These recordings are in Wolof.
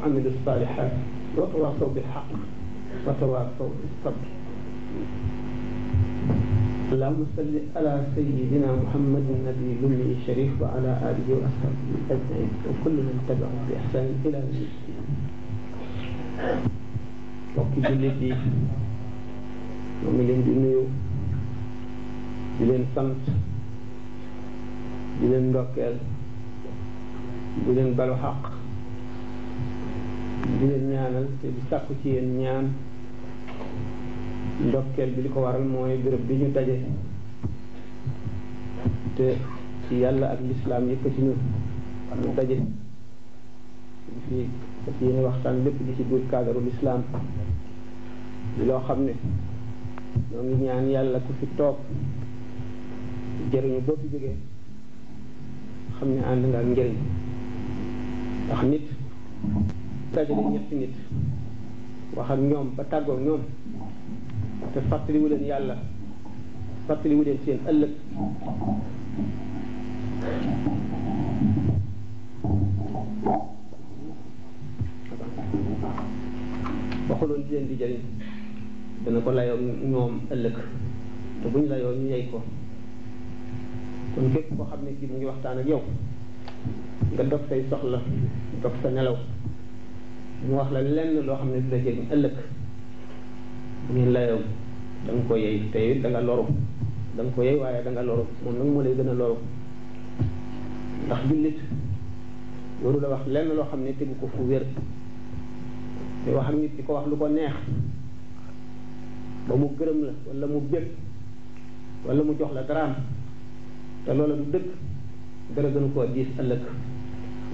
وعملوا الصالحات وتواصوا بالحق وتواصوا بالصبر. اللهم صل على سيدنا محمد النبي الأمي الشريف وعلى آله وأصحابه أجمعين وكل من تبعهم بإحسان إلى يوم الدين. mbokki jullit yi ñoo ngi leen di nuyu di leen sant di leen ndokkeel di leen balu xaq di leen ñaanal te di sàkku ci yéen ñaan. ndokkeel bi li ko waral mooy béréb bi ñu daje te ci yàlla ak lislaam yëpp ci ñu daje fii ci yéen waxtaan lépp di ci biir cadre lislaam di loo xam ne ñoo ngi ñaan yàlla ku fi toog jëriñu boo fi jógee xam ne ànd nga ak njëriñ ndax nit dajale ñetti nit wax ak ñoom ba tàggoog ñoom te fàttaliwu leen yàlla fàttaliwu leen seen ëllëg waxuloon di leen di jëriñ dana ko layoo ñoom ëllëg te buñ layoo ñu yey ko. kon képp koo xam ne kii mu ngi waxtaan ak yow nga dog say soxla dog sa nelaw mu wax la lenn loo xam ne du la jëriñ ëllëg bu ngeen layoo da nga ko yey te it da nga loru da nga ko yey waaye da nga loru moom nag moo lay gën a loru ndax jullit loolu la wax lenn loo xam ne tegu ko fu wér te wax ak nit di ko wax lu ko neex ba mu gërëm la wala mu bég wala mu jox la daraam te loola du dëgg dara gënu koo diis ëllëg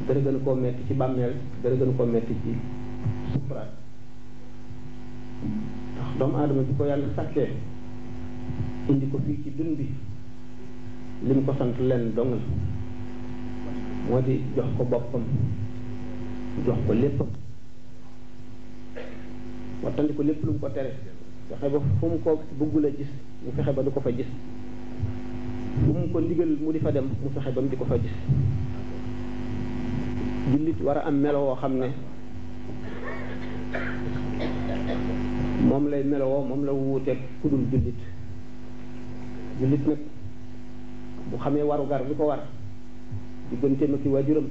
dara gënu koo metti ci bàmmeel dara gënu koo metti ci sukuraat ndax doomu aadama bi ko yàlla sàkkee indi ko fii ci dund bi lim ko sant leen dong la moo di jox ko boppam jox ko léppam wattandi ko lépp lu mu ko tere fexe ba fu mu ko bëggul a gis mu fexe ba du ko fa gis fu mu ko ndigal mu di fa dem mu fexe ba mu di ko fa gis. jullit war a am melo woo xam ne moom lay melowoo moom la wuuteeg ku dul jullit jullit nag bu xamee warugar bi ko war digganteem ak i waajuram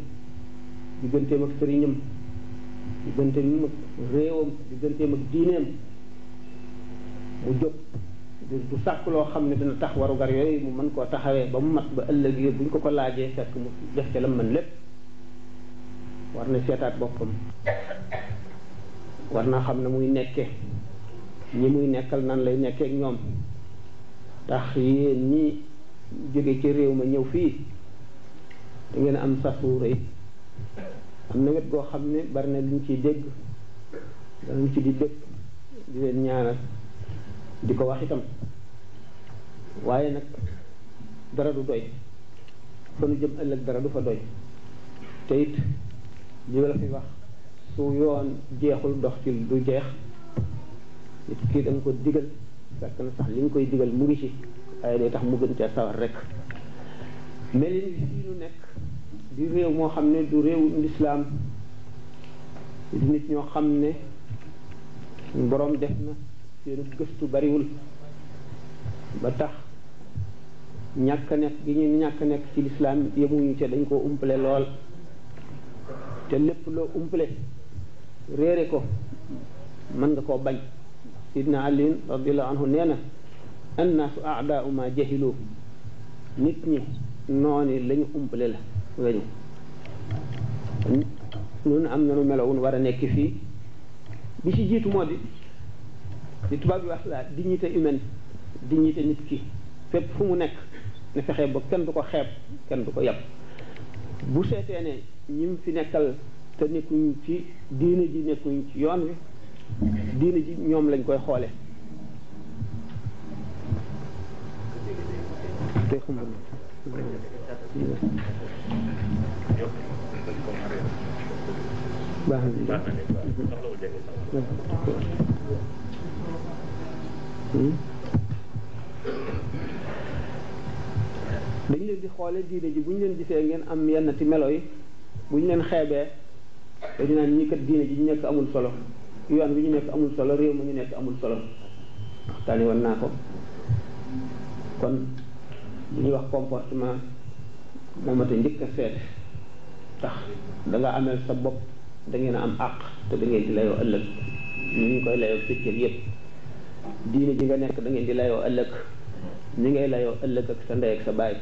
digganteem ak sëriñam digganteem ak réewam digganteem ak diineem mu jóg du sàkk loo xam ne dina tax warugar yooyu mu mën koo taxawee ba mu mat ba ëllëg yi buñ ko laajee fekk mu def ca la mën lépp war na seetaat boppam war naa xam ne muy nekke ñi muy nekkal nan lay nekkee ak ñoom tax yéen ñi jóge ci réew ma ñëw fii da ngeen am sasu rëy am na wet goo xam ne bari na luñ ciy dégg danañ ci di dëkk di leen ñaanal di ko wax itam waaye nag dara du doy fa nu jëm ëllëg dara du fa doy te it li la fi wax su yoon jeexul dox ci du jeex nit kii da nga ko digal fekk na sax li nga koy digal mu ngi ci waaye day tax mu gën cee sawar rek melin bi fii nu nekk di réew moo xam ne du réew lislaam di nit ñoo xam ne boroom def na seen gëstu bariwul ba tax ñàkk nekk gi ñu ñàkk nekk ci lislaam yemuñu ca dañ koo umpale lool te lépp loo umpale réere ko mën nga koo bañ. sidna Ali radiyallahu anhu nee na annaasu a'daa'u ma jahilu nit ñi noonu lañu umpale la weñu ñun am nañu melowun war a nekk fii bi ci jiitu moo di li tubaab bi wax la dignité humaine dignité nit ki fépp fu mu nekk ne fexe ba kenn du ko xeeb kenn du ko yab bu seetee ne ñim fi nekkal te nekkuñ ci diine ji nekkuñ ci yoon wi diine ji ñoom lañ koy xoole te xumb baax na dañ leen di xoole diine ji bu ñu leen gisee ngeen am yenn ti melo yi bu ñu leen xeebee dañu naan ñii kat diine ji ñu nekk amul solo yoon wi ñu nekk amul solo réew ma ñu nekk amul solo waxtaane woon naa ko kon li ñuy wax comportement moomate njëkk a seet tax da nga amel sa bopp da ngeen a am àq te da ngeen di layoo ëllëg ñu ngi koy layoo sëccër yépp diine ji nga nekk da ngeen di layoo ëllëg ni ngay layoo ëllëg ak sa ndey ak sa baay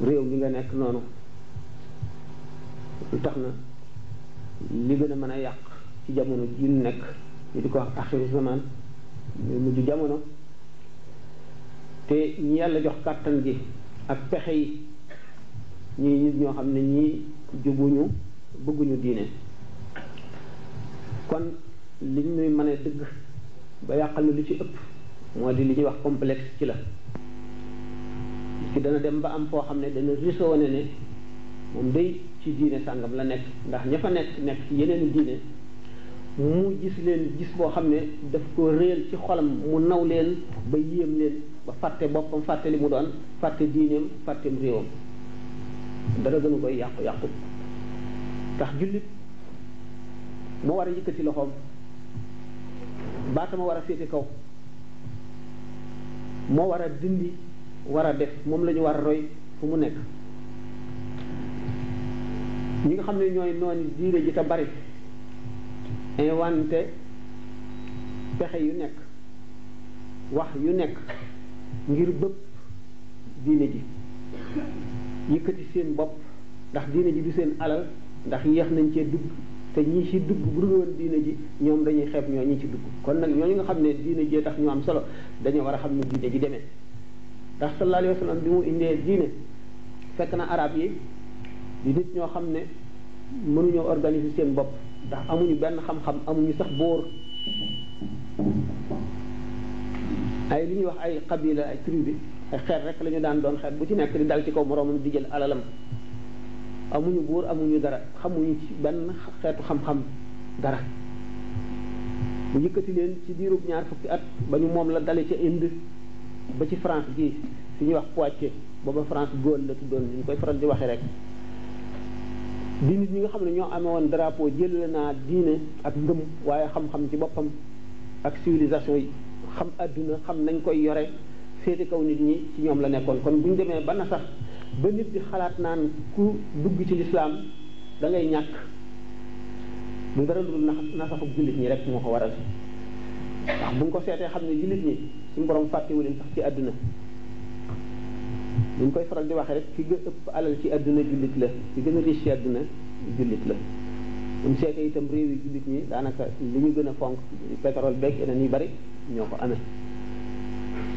réew mi nga nekk noonu lu tax na li gën a mën a yàq ci jamono ji ñu nekk ñu di ko wax axiru zaman muy mujj jamono te ñi yàlla jox kàttan gi ak pexe yi ñii nit ñoo xam ne ñii jubuñu bëgguñu diine kon liñ ñuy mën a dëgg ba yàqal na lu ci ëpp moo di li ñuy wax complexe ci la ci dana dem ba am foo xam ne dana risoo wane ne moom day ci diine sàngam la nekk ndax ña fa nekk ci yeneen diine mu gis leen gis boo xam ne daf ko réel ci xolam mu naw leen ba yéem leen ba fàtte boppam fàtte li mu doon fàtte diineem fàtteem réewam dara gënu koy yàqu ndax jullit moo war a yëkkati loxoom baatama war a féete kaw moo war a dindi war a def moom la ñu war a roy fu mu nekk ñi nga xam ne ñooy noonu diine ji te bari inventé pexe yu nekk wax yu nekk ngir bëpp diine ji yëkkati seen bopp ndax diine ji du seen alal ndax yéex nañ cee dugg te ñi ci dugg bu dul woon diine ji ñoom dañuy xeeb ñoo ñi ci dugg kon nag ñooñu nga xam ne diine jee tax ñu am solo dañoo war a xam ne diine ji demee ndax sallallahu alayhi wa sallam bi mu indee diine fekk na arab yi di nit ñoo xam ne mënuñoo organiser seen bopp ndax amuñu benn xam-xam amuñu sax bóor ay li ñuy wax ay qabila ay tribu ay xeet rek la ñu daan doon xeet bu ci nekk di dal ci kaw moroomam di jël alalam amuñu buur amuñu dara xamuñu ci benn xeetu xam-xam dara mu yëkkati leen ci diirub ñaar fukki at ba ñu moom la dale ca Inde ba ci France gi fi ñuy wax Poitiers booba France Gaule la tuddoon ñu koy faral di waxee rek di nit ñi nga xam ne ñoo amee woon drapeau jël naa diine ak ngëm waaye xam-xam ci boppam ak civilisation yi xam adduna xam nañ koy yore féete kaw nit ñi ci ñoom la nekkoon kon bu ñu demee ba na sax ba nit di xalaat naan ku dugg ci lislaam da ngay ñàkk lu dara dul na saxub jullit ñi rek moo ko waral ndax bu ñu ko seetee xam ne jullit ñi suñu borom fàttewu leen sax ci àdduna bu ñu koy faral di waxee rek ki gën ëpp alal ci àdduna jullit la ki gën a riche ci àdduna jullit la bu ñu seetee itam réew yi jullit ñi daanaka li ñu gën a fonk pétrole beeg yeneen yu bari ñoo ko amee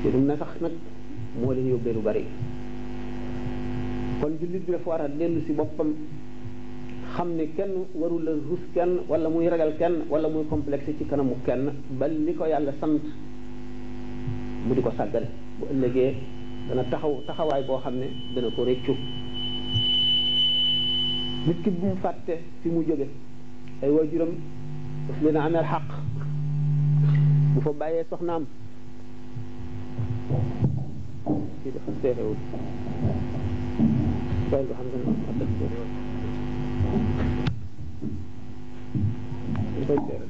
te dum na sax nag moo leen yóbbee lu bari kon jullit bi dafa war a dellu si boppam xam ne kenn warul la rus kenn wala muy ragal kenn wala muy complexe ci kanamu kenn ba li ko yàlla sant mu di ko sàggale bu ëllëgee dana taxawaay boo xam ne dana ko réccu nit ki bu mu fàtte fi mu jóge ay waajuram daf leen a ameel xaq bu fa bàyyee soxnaam ci dafa seexewul bàyyi ba xam nga ne koy seere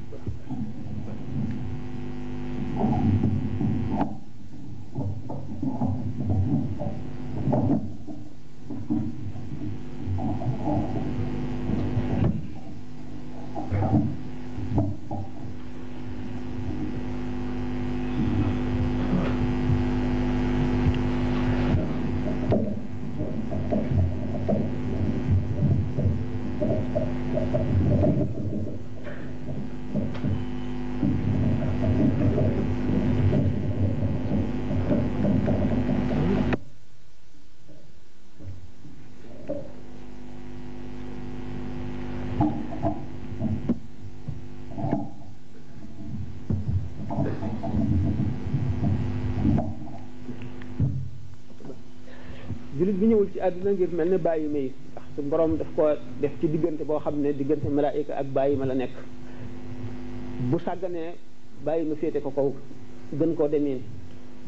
jullit bi ñëwul ci àdduna ngir mel ne bàyyi may ndax su borom daf ko def ci diggante boo xam ne diggante malaayika ak bàyyi ma la nekk bu sàgganee bàyyi ma féete ko kaw gën koo demee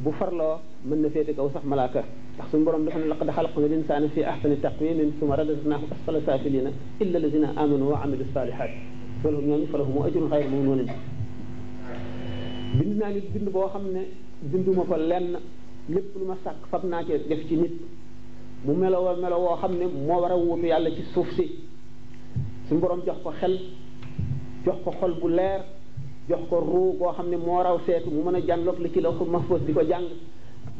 bu farloo mën na féete kaw sax malaaka ndax suñu borom dafa ne laqad xalaqna l-insaana fi ahsani taqwiimin summa radadnaahu asfala saafiliina illa allazina aamanu wa amilu saalihaat falahum ñooñu falahum ajrun xayru mamnuun. bind naa nit bind boo xam ne binduma ko lenn lépp lu ma sàkk fab naa ci def ci nit mu melo woo xam ne moo war a wuutu yàlla ci suuf si. suñu borom jox ko xel jox ko xol bu leer jox ko ruu boo xam ne moo raw seetu mu mën a jànloog li ci lawhul mahfuus di ko jàng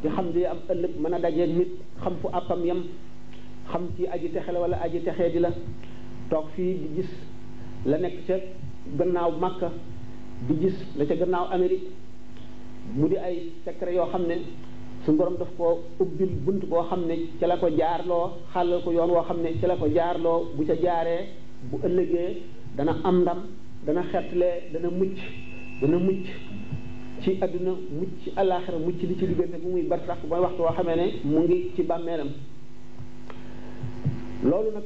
di xam di am ëllëg mën a dajeeg nit xam fu àppam yam xam ci aji texe la wala aji texee di la toog fii di gis la nekk ca gannaaw Makka di gis la ca gannaaw Amérique mu di ay secret yoo xam ne suñu borom daf ko ubbil bunt boo xam ne ca la ko jaarloo xàllal ko yoon woo xam ne ca la ko jaarloo bu ca jaaree bu ëllëgee dana am ndam dana xetle dana mucc ci àdduna mucc ci àllaaxira mucc li ci diggante bu muy barsax mooy waxtu woo xamee ne mu ngi ci bàmmeelam. loolu nag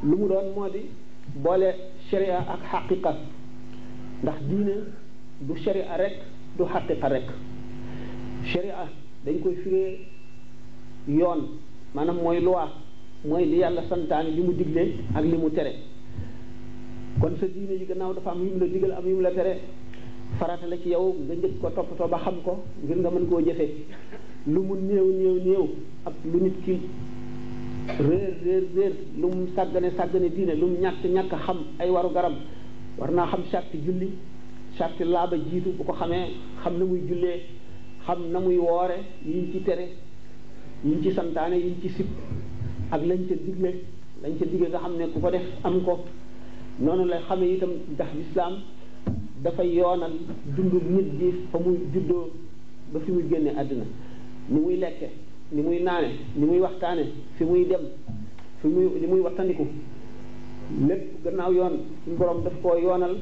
lu mu doon moo di boole sharia ak xaqiqa ndax diine du sharia rek du xaqiqa rek. sharia dañ koy firee yoon maanaam mooy loi mooy li yàlla santaane li mu digle ak li mu tere kon sa diine yi gannaaw dafa am yu mu la digal am yu mu la tere farata la ci yow nga njëkk ko toppatoo ba xam ko ngir nga mën koo jëfee lu mu néew ak lu nit ki réer lu mu sàggane diine lu mu ñàkk xam ay waru garam war naa xam sarti julli sarti laaba jiitu bu ko xamee xam na muy jullee xam na muy woore yiñ ci tere yiñ ci santaane yiñ ci sib ak lañ ca digle nga xam ne ku ko def am ko noonu lay xamee itam ndax lislaam dafay yoonal dundu nit bi fa muy juddoo ba fi muy génne àddina ni muy lekke ni muy naane ni muy waxtaane fi muy dem li muy wattandiku lépp gannaaw yoon suñu borom daf koo yoonal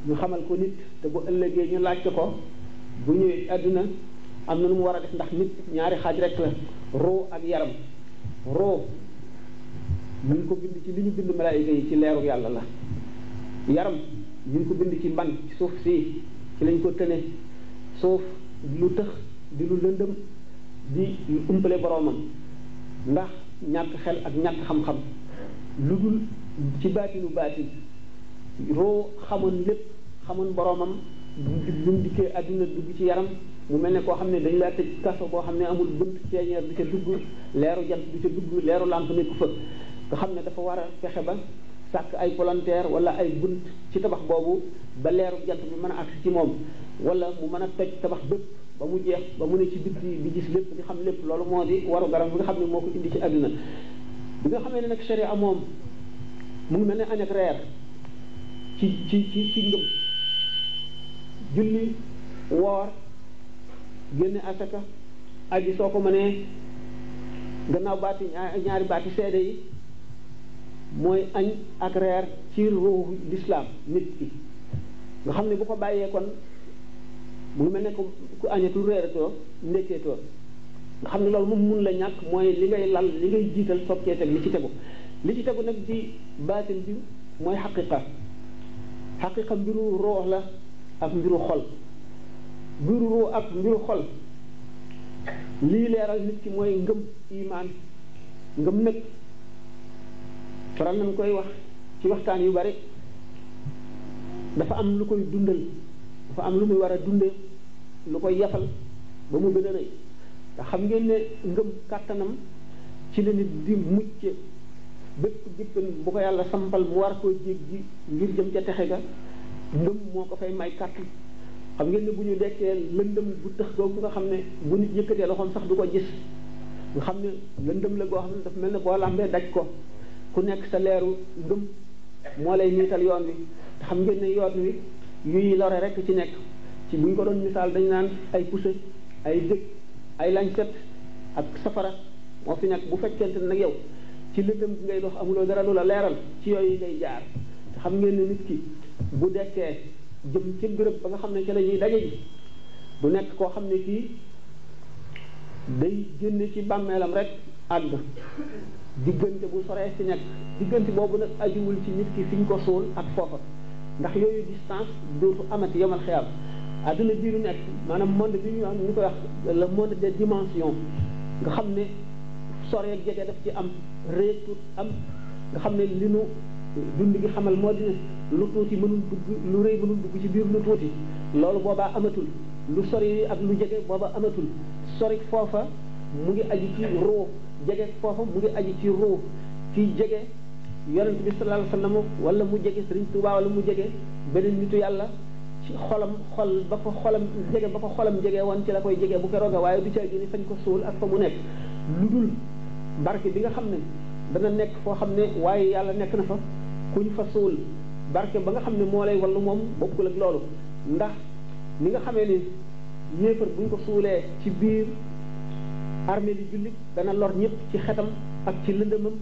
ñu xamal ko nit te bu ëllëgee ñu laaj ko bu ñëwee àdduna am na nu mu war a def ndax nit ñaari xaaj rek la roo ak yaram roo ñu ngi ko bind ci li ñu bind malaayika yi ci leeru yàlla la yaram ñu ngi ko bind ci ban ci suuf si ci lañ ko tëne suuf lu tëx di lu lëndëm di lu umpale boroomam ndax ñàkk xel ak ñàkk xam-xam lu dul ci baatinu baatin roo xamoon lépp xamoon boroomam lu mu dikkee àdduna dugg ci yaram mu mel ne koo xam ne dañ laa tëj kaso boo xam ne amul bunt ceeñeer du ca dugg leeru jant du ca dugg leeru làmp nekku fa nga xam ne dafa war a fexe ba sàkk ay volontaire wala ay bunt ci tabax boobu ba leeru jant bi mën a agsi ci moom wala mu mën a toj tabax bépp ba mu jeex ba mu ne ci bitti di gis lépp di xam lépp loolu moo di waru garam bi nga xam ne moo ko indi ci àdduna bi nga xamee ne nag sharia moom mu ngi mel ne añ ak reer ci ngëm julli woor génne asaka aji soo ko mënee gannaaw baati ñaari baati seede yi mooy añ ak reer ci ruuxu lislaam nit ki nga xam ne bu ko bàyyee kon mu ngi mel ne ku añatul reeratoo ndekkeetoo nga xam ne loolu moom mun la ñàkk mooy li ngay lal li ngay jiital soppee teg li ci tegu nag ci baatin bi mooy xaqiqa mbiru roox la ak mbiru xol mbiru roox ak mbiru xol lii leeral nit ki mooy ngëm imaan ngëm nag faral nañ koy wax ci waxtaan yu bari dafa am lu koy dundal dafa am lu muy war a dunde lu koy yafal ba mu gën a rëy te xam ngeen ne ngëm kàttanam ci la nit di mucc bépp jëppan bu ko yàlla sampal mu war koo jéggi ngir jëm ca texe ga ngëm moo ko fay may kàttan xam ngeen ne bu ñu dekkee lëndëm bu tëx googu nga xam ne bu nit yëkkatee loxoom sax du ko gis nga xam ne lëndëm la goo xam ne dafa mel ne boo lambee daj ko ku nekk sa leeru ngëm moo lay niital yoon wi te xam ngeen ne yoon wi yuy lore rek ci nekk ci bu ñu ko doon misaal dañu naan ay pousse ay dëkk ay lañset ak safara moo fi nekk bu fekkente ne nag yow ci lëndëm gi ngay dox amuloo dara lu la leeral ci yooyu ngay jaar te xam ngeen ne nit ki bu dekkee jëm ci béréb ba nga xam ne ci la ñuy daje ji du nekk koo xam ne kii day génne ci bàmmeelam rek àgg diggante bu soree ci nekk diggante boobu nag ajuwul ci nit ki fi ñu ko suul ak foofa ndax yooyu distance dootu amati yomal xiyam adduna bii nu nekk maanaam monde bi ñu am ñu koy wax le monde des dimensions nga xam ne sore ak jege daf ci am réetut am nga xam ne li nu dund gi xamal moo di ne lu tuuti mënul dugg lu rëy mënul dugg ci biir lu tuuti loolu boobaa amatul lu sori ak lu jege booba amatul sori foofa mu ngi aji ci ruu jege foofa mu ngi aji ci ruu ci jege yonent bi sallallahu alayhi wasallam wala mu jege Sëriñ Tuubaa wala mu jege beneen nitu yàlla ci xolam xol ba ko xolam jege ba ko xolam jege woon ci la koy jege bu ko roga waaye du ca gi ni fañ ko suul ak fa mu nekk lu dul barke bi nga xam ne dana nekk foo xam ne waaye yàlla nekk na fa kuñ fa suul barke ba nga xam ne moo lay wallu moom bokkul ak loolu ndax ni nga xamee ni yéefar buñ ko suulee ci biir armée li jullit dana lor ñëpp ci xetam ak ci lëndëmam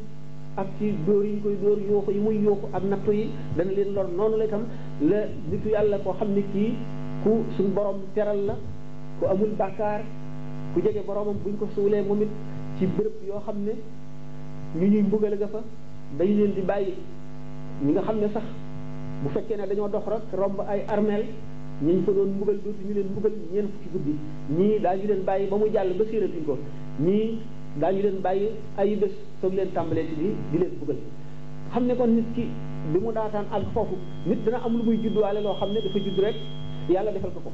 ak ci dóor yi ñu koy dóor yuuxu yi muy yuuxu ak nattu yi dana leen lor noonu la itam la nitu yàlla koo xam ne kii ku suñ borom teral la ku amul bàkkaar ku jege boromam buñ ko suulee moom it ci béréb yoo xam ne ñu ñuy mbugal nga fa dañu leen di bàyyi ñi nga xam ne sax bu fekkee ne dañoo dox rek romb ay armeel ñi fa doon mbugal dootu ñu leen mbugal ñeen fukki guddi ñii daañu leen bàyyi ba mu jàll ba séenatuñ ko ñii daañu leen bàyyi ay bés soog leen tàmbalee ci di leen mbugal xam ne kon nit ki bi mu daataan àgg foofu nit dina am lu muy judduwaale loo xam ne dafa judd rek yàlla defal ko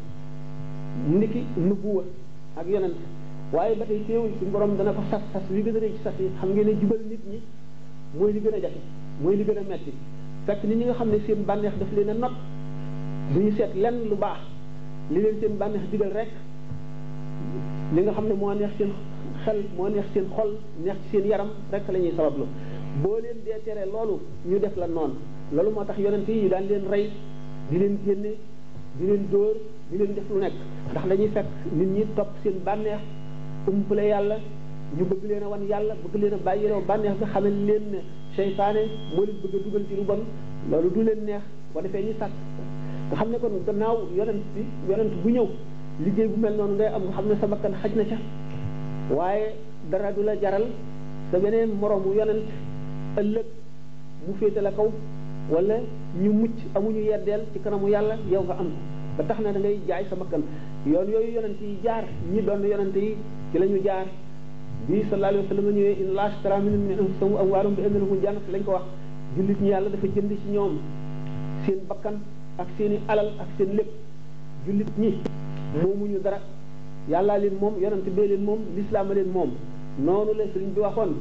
niki nubuwa ak yonent waaye ba tey teewul suñu borom dana ko sas li gën a rëy ci sas yi xam ngeen ne jubal nit ñi mooy li gën a jafe mooy li gën a metti fekk nit ñi nga xam ne seen bànneex daf leen a not du ñu seet lenn lu baax li leen seen bànneex digal rek li nga xam ne moo neex seen xel moo neex seen xol neex ci seen yaram rek la ñuy sabablu boo leen dee tere loolu ñu def la noonu loolu moo tax yonent yi daan leen rey di leen génne di leen dóor di leen def lu nekk ndax dañuy fekk nit ñi topp seen bànneex umpale yàlla ñu bëgg leen a wan yàlla bëgg leen a bàyyi rew bànneex bi xamal leen ne seytaane moo leen bëgg a dugal ci lu bon loolu du leen neex boo defee ñu sàkk nga xam ne kon gannaaw yonent bu ñëw liggéey bu mel noonu ngay am nga xam ne sa bakkan xaj na ca waaye dara du la jaral sa beneen moroomu yonent ëllëg mu féete la kaw wala ñu mucc amuñu yeddeel ci kanamu yàlla yow nga am ko ba tax na da ngay jaay sa bakkan yoon yooyu yonent yi jaar ñi doon yonent yi ci la ñu jaar bi sallallahu alayhi wa sallam ñëwee inna Allaha ashtara minhum anfusahum wa amwaalahum bi anna lahumul jannata lañ ko wax jullit ñi yàlla dafa jënd ci ñoom seen bakkan ak seen i alal ak seen lépp jullit ñi moomuñu dara yàllaa leen moom yonent bee leen moom lislaama leen moom noonu la sëriñ bi waxoon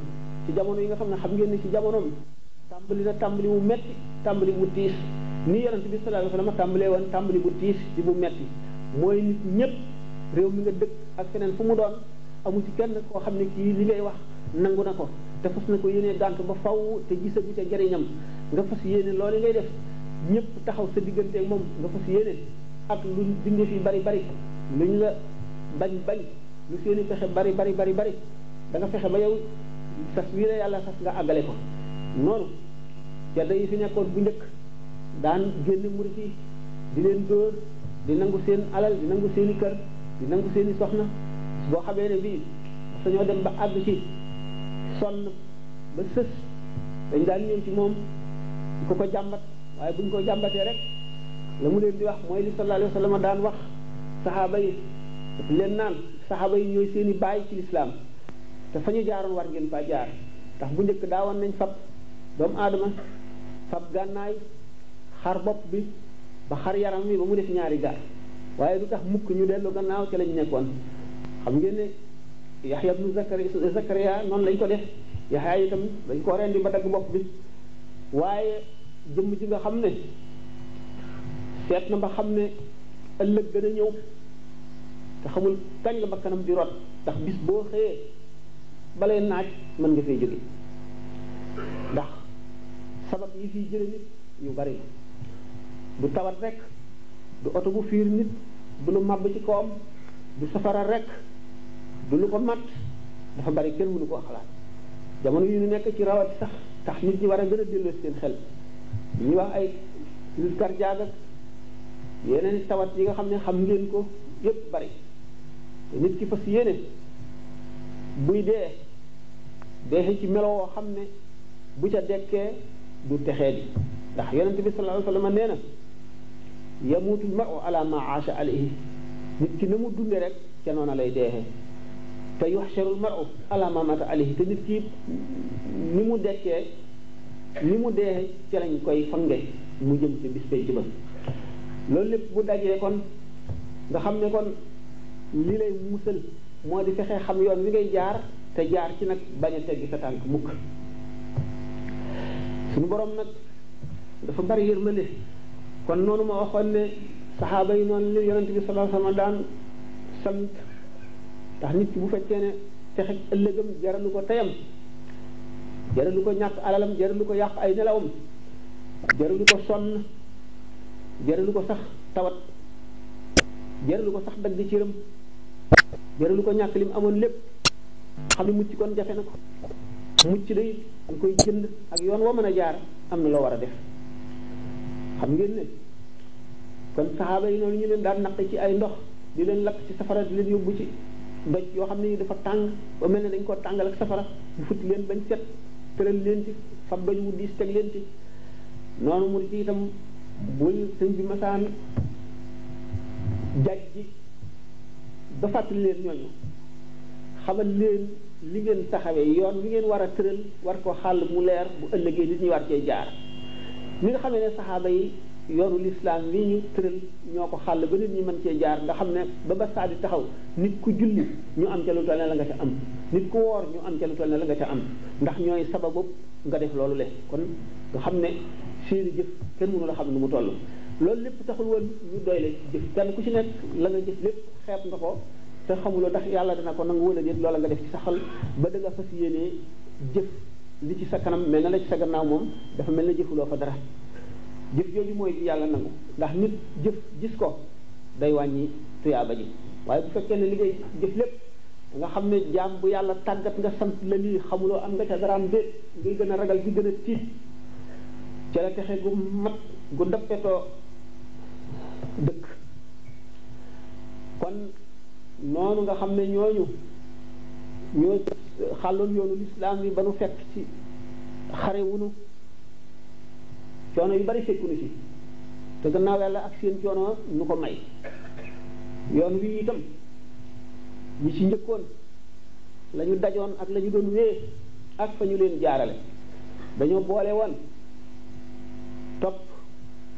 ci jamono yi nga xam ne xam ngeen ni ci jamonoom tàmbali na tàmbali mu metti tàmbali mu tiis ni yonent bi sallallahu alayhi wa sallam tàmbalee woon tàmbali bu tiis ci bu metti mooy nit ñëpp réew mi nga dëkk ak feneen fu mu doon amu ci kenn koo xam ne kii li ngay wax nangu na ko te fas na ko yéene gànt ba faw te gisagu ca njariñam nga fas yéene loolu ngay def ñëpp taxaw sa diggante ak moom nga fas yéene ak lu bindee fi bari bari luñ la bañ lu seeni fexe bari da nga fexe ba yow sas wii la yàlla sas nga àggale ko noonu jadda yi fi nekkoon bu njëkk daan génn murit yi di leen dóor di nangu seen alal di nangu seen i kër di nangu seen i soxna boo xamee ne bii dañoo dem ba àgg ci sonn ba sës dañ daan ñëw ci moom di ko jàmbat waaye buñ ko jàmbatee rek la mu leen di wax mooy li sallallahu alayhi wa sallam daan wax saxaaba yi daf leen naan saxaaba yi ñooy seen i baay ci lislaam te fa ñu jaaroon war ngeen faa jaar ndax bu njëkk daawoon nañ fab doomu aadama fab gànnaay xar bopp bi ba xar yaram wi ba mu def ñaari gaar waaye du tax mukk ñu dellu gannaaw ci lañ nekkoon xam ngeen ne Yaxya ibnu Zakariya noonu lañ ko def Yaxya itam dañ ko rendi ba dagg bopp bi waaye jëmm ji nga xam ne seet na ba xam ne ëllëg gën a ñëw te xamul kañ la ba kanam di rot ndax bis boo xëyee balay naaj mën nga fay jóge ndax sabab yi fiy jële nit yu bari du tawat rek du oto bu fiir nit du lu màbb ci kawam du safara rek du lu ko mat dafa bari kenn mënu koo xalaat jamono yi ñu nekk ci rawati sax tax nit ñi war a gën a delloo seen xel ñuy wax ay crise cardiaque ak yeneen tawat yi nga xam ne xam ngeen ko yépp bari te nit ki fas yéene buy dee ci melo woo xam ne bu ca dekkee du texee di ndax yonent bi sallallahu alayhi wa sallam nee na yamuutul mar'u ala ma aasha alayhi nit ki na mu dunde rek ca noona lay deexee te yuxsharul mar'u ala ma mata alayhi te nit ki ni mu dekkee ni mu deexee ca lañ koy fange mu jëm ci bis penc ba loolu lépp bu dajee kon nga xam ne kon li lay musal moo di fexe xam yoon wi ngay jaar te jaar ci nag bañ a teggi sa tànk mukk suñu borom nag dafa bari yërmande kon noonu ma waxoon ne saxaaba yi noonu li yonent bi sallallahu alayhi wasallam daan sant ndax nit ki bu fekkee ne fexe ëllëgam jaralu ko teyam jaralu ko ñàkk alalam jaralu ko yàq ay nelawam jaralu ko sonn jaralu ko sax tawat jaralu ko sax dagg cëram jaralu ko ñàkk lim amoon lépp xam ne mucc kon jafe na ko mucc day dañ koy jënd ak yoon woo mën a jaar am na loo war a def xam ngeen ne kon saxaaba yi noonu ñu leen daan naq ci ay ndox di leen lakk ci safara di leen yóbbu ci doj yoo xam ne dafa tàng ba mel ne dañ ko tàngal ak safara ñu futti leen bañ set tëral leen ci fab doj wu diis teg leen ci noonu mu ci itam bul sëñ bi masaan jaaj ji ba fàttali leen ñooñu xamal leen li ngeen taxawee yoon li ngeen war a tëral war ko xàll mu leer bu ëllëgee nit ñi war cee jaar ni nga xamee ne saxaaba yi yoonu lislaam wi ñu tëral ñoo ko xàll ba nit ñi mën cee jaar nga xam ne ba saa di taxaw nit ku julli ñu am ca lu toll ne la nga ca am nit ku woor ñu am ca lu toll ne la nga ca am ndax ñooy sababu nga def loolu le kon nga xam ne seeni jëf kenn mënu la xam nu mu toll loolu lépp taxul woon ñu doy la jëf kenn ku ci nekk la nga jëf lépp xeeb nga ko te xamuloo ndax yàlla dana ko nangu wala déet loola nga def ci sa xol ba da nga fas yéenee jëf li ci sa kanam mel na la ci sa gannaaw moom dafa mel na jëfuloo fa dara jëf jooju mooy yàlla nangu ndax nit jëf gis ko day wàññi tuyaaba ji waaye bu fekkee ne li ngay jëf lépp nga xam ne jaam bu yàlla tàggat nga sant la lii xamuloo am nga ca daraam déet ngay gën a ragal di gën a tiit ca la texe gu mat gu dappetoo dëkk kon noonu nga xam ne ñooñu ñoo xàlloon yoonu lislaam bi ba nu fekk ci xare wunu coono yu bari fekkunu ci te gannaaw yàlla ak seen coono nu ko may yoon wi itam ñi ci njëkkoon la ñu dajoon ak la ñu doon wée ak fa ñu leen jaarale dañoo boole woon topp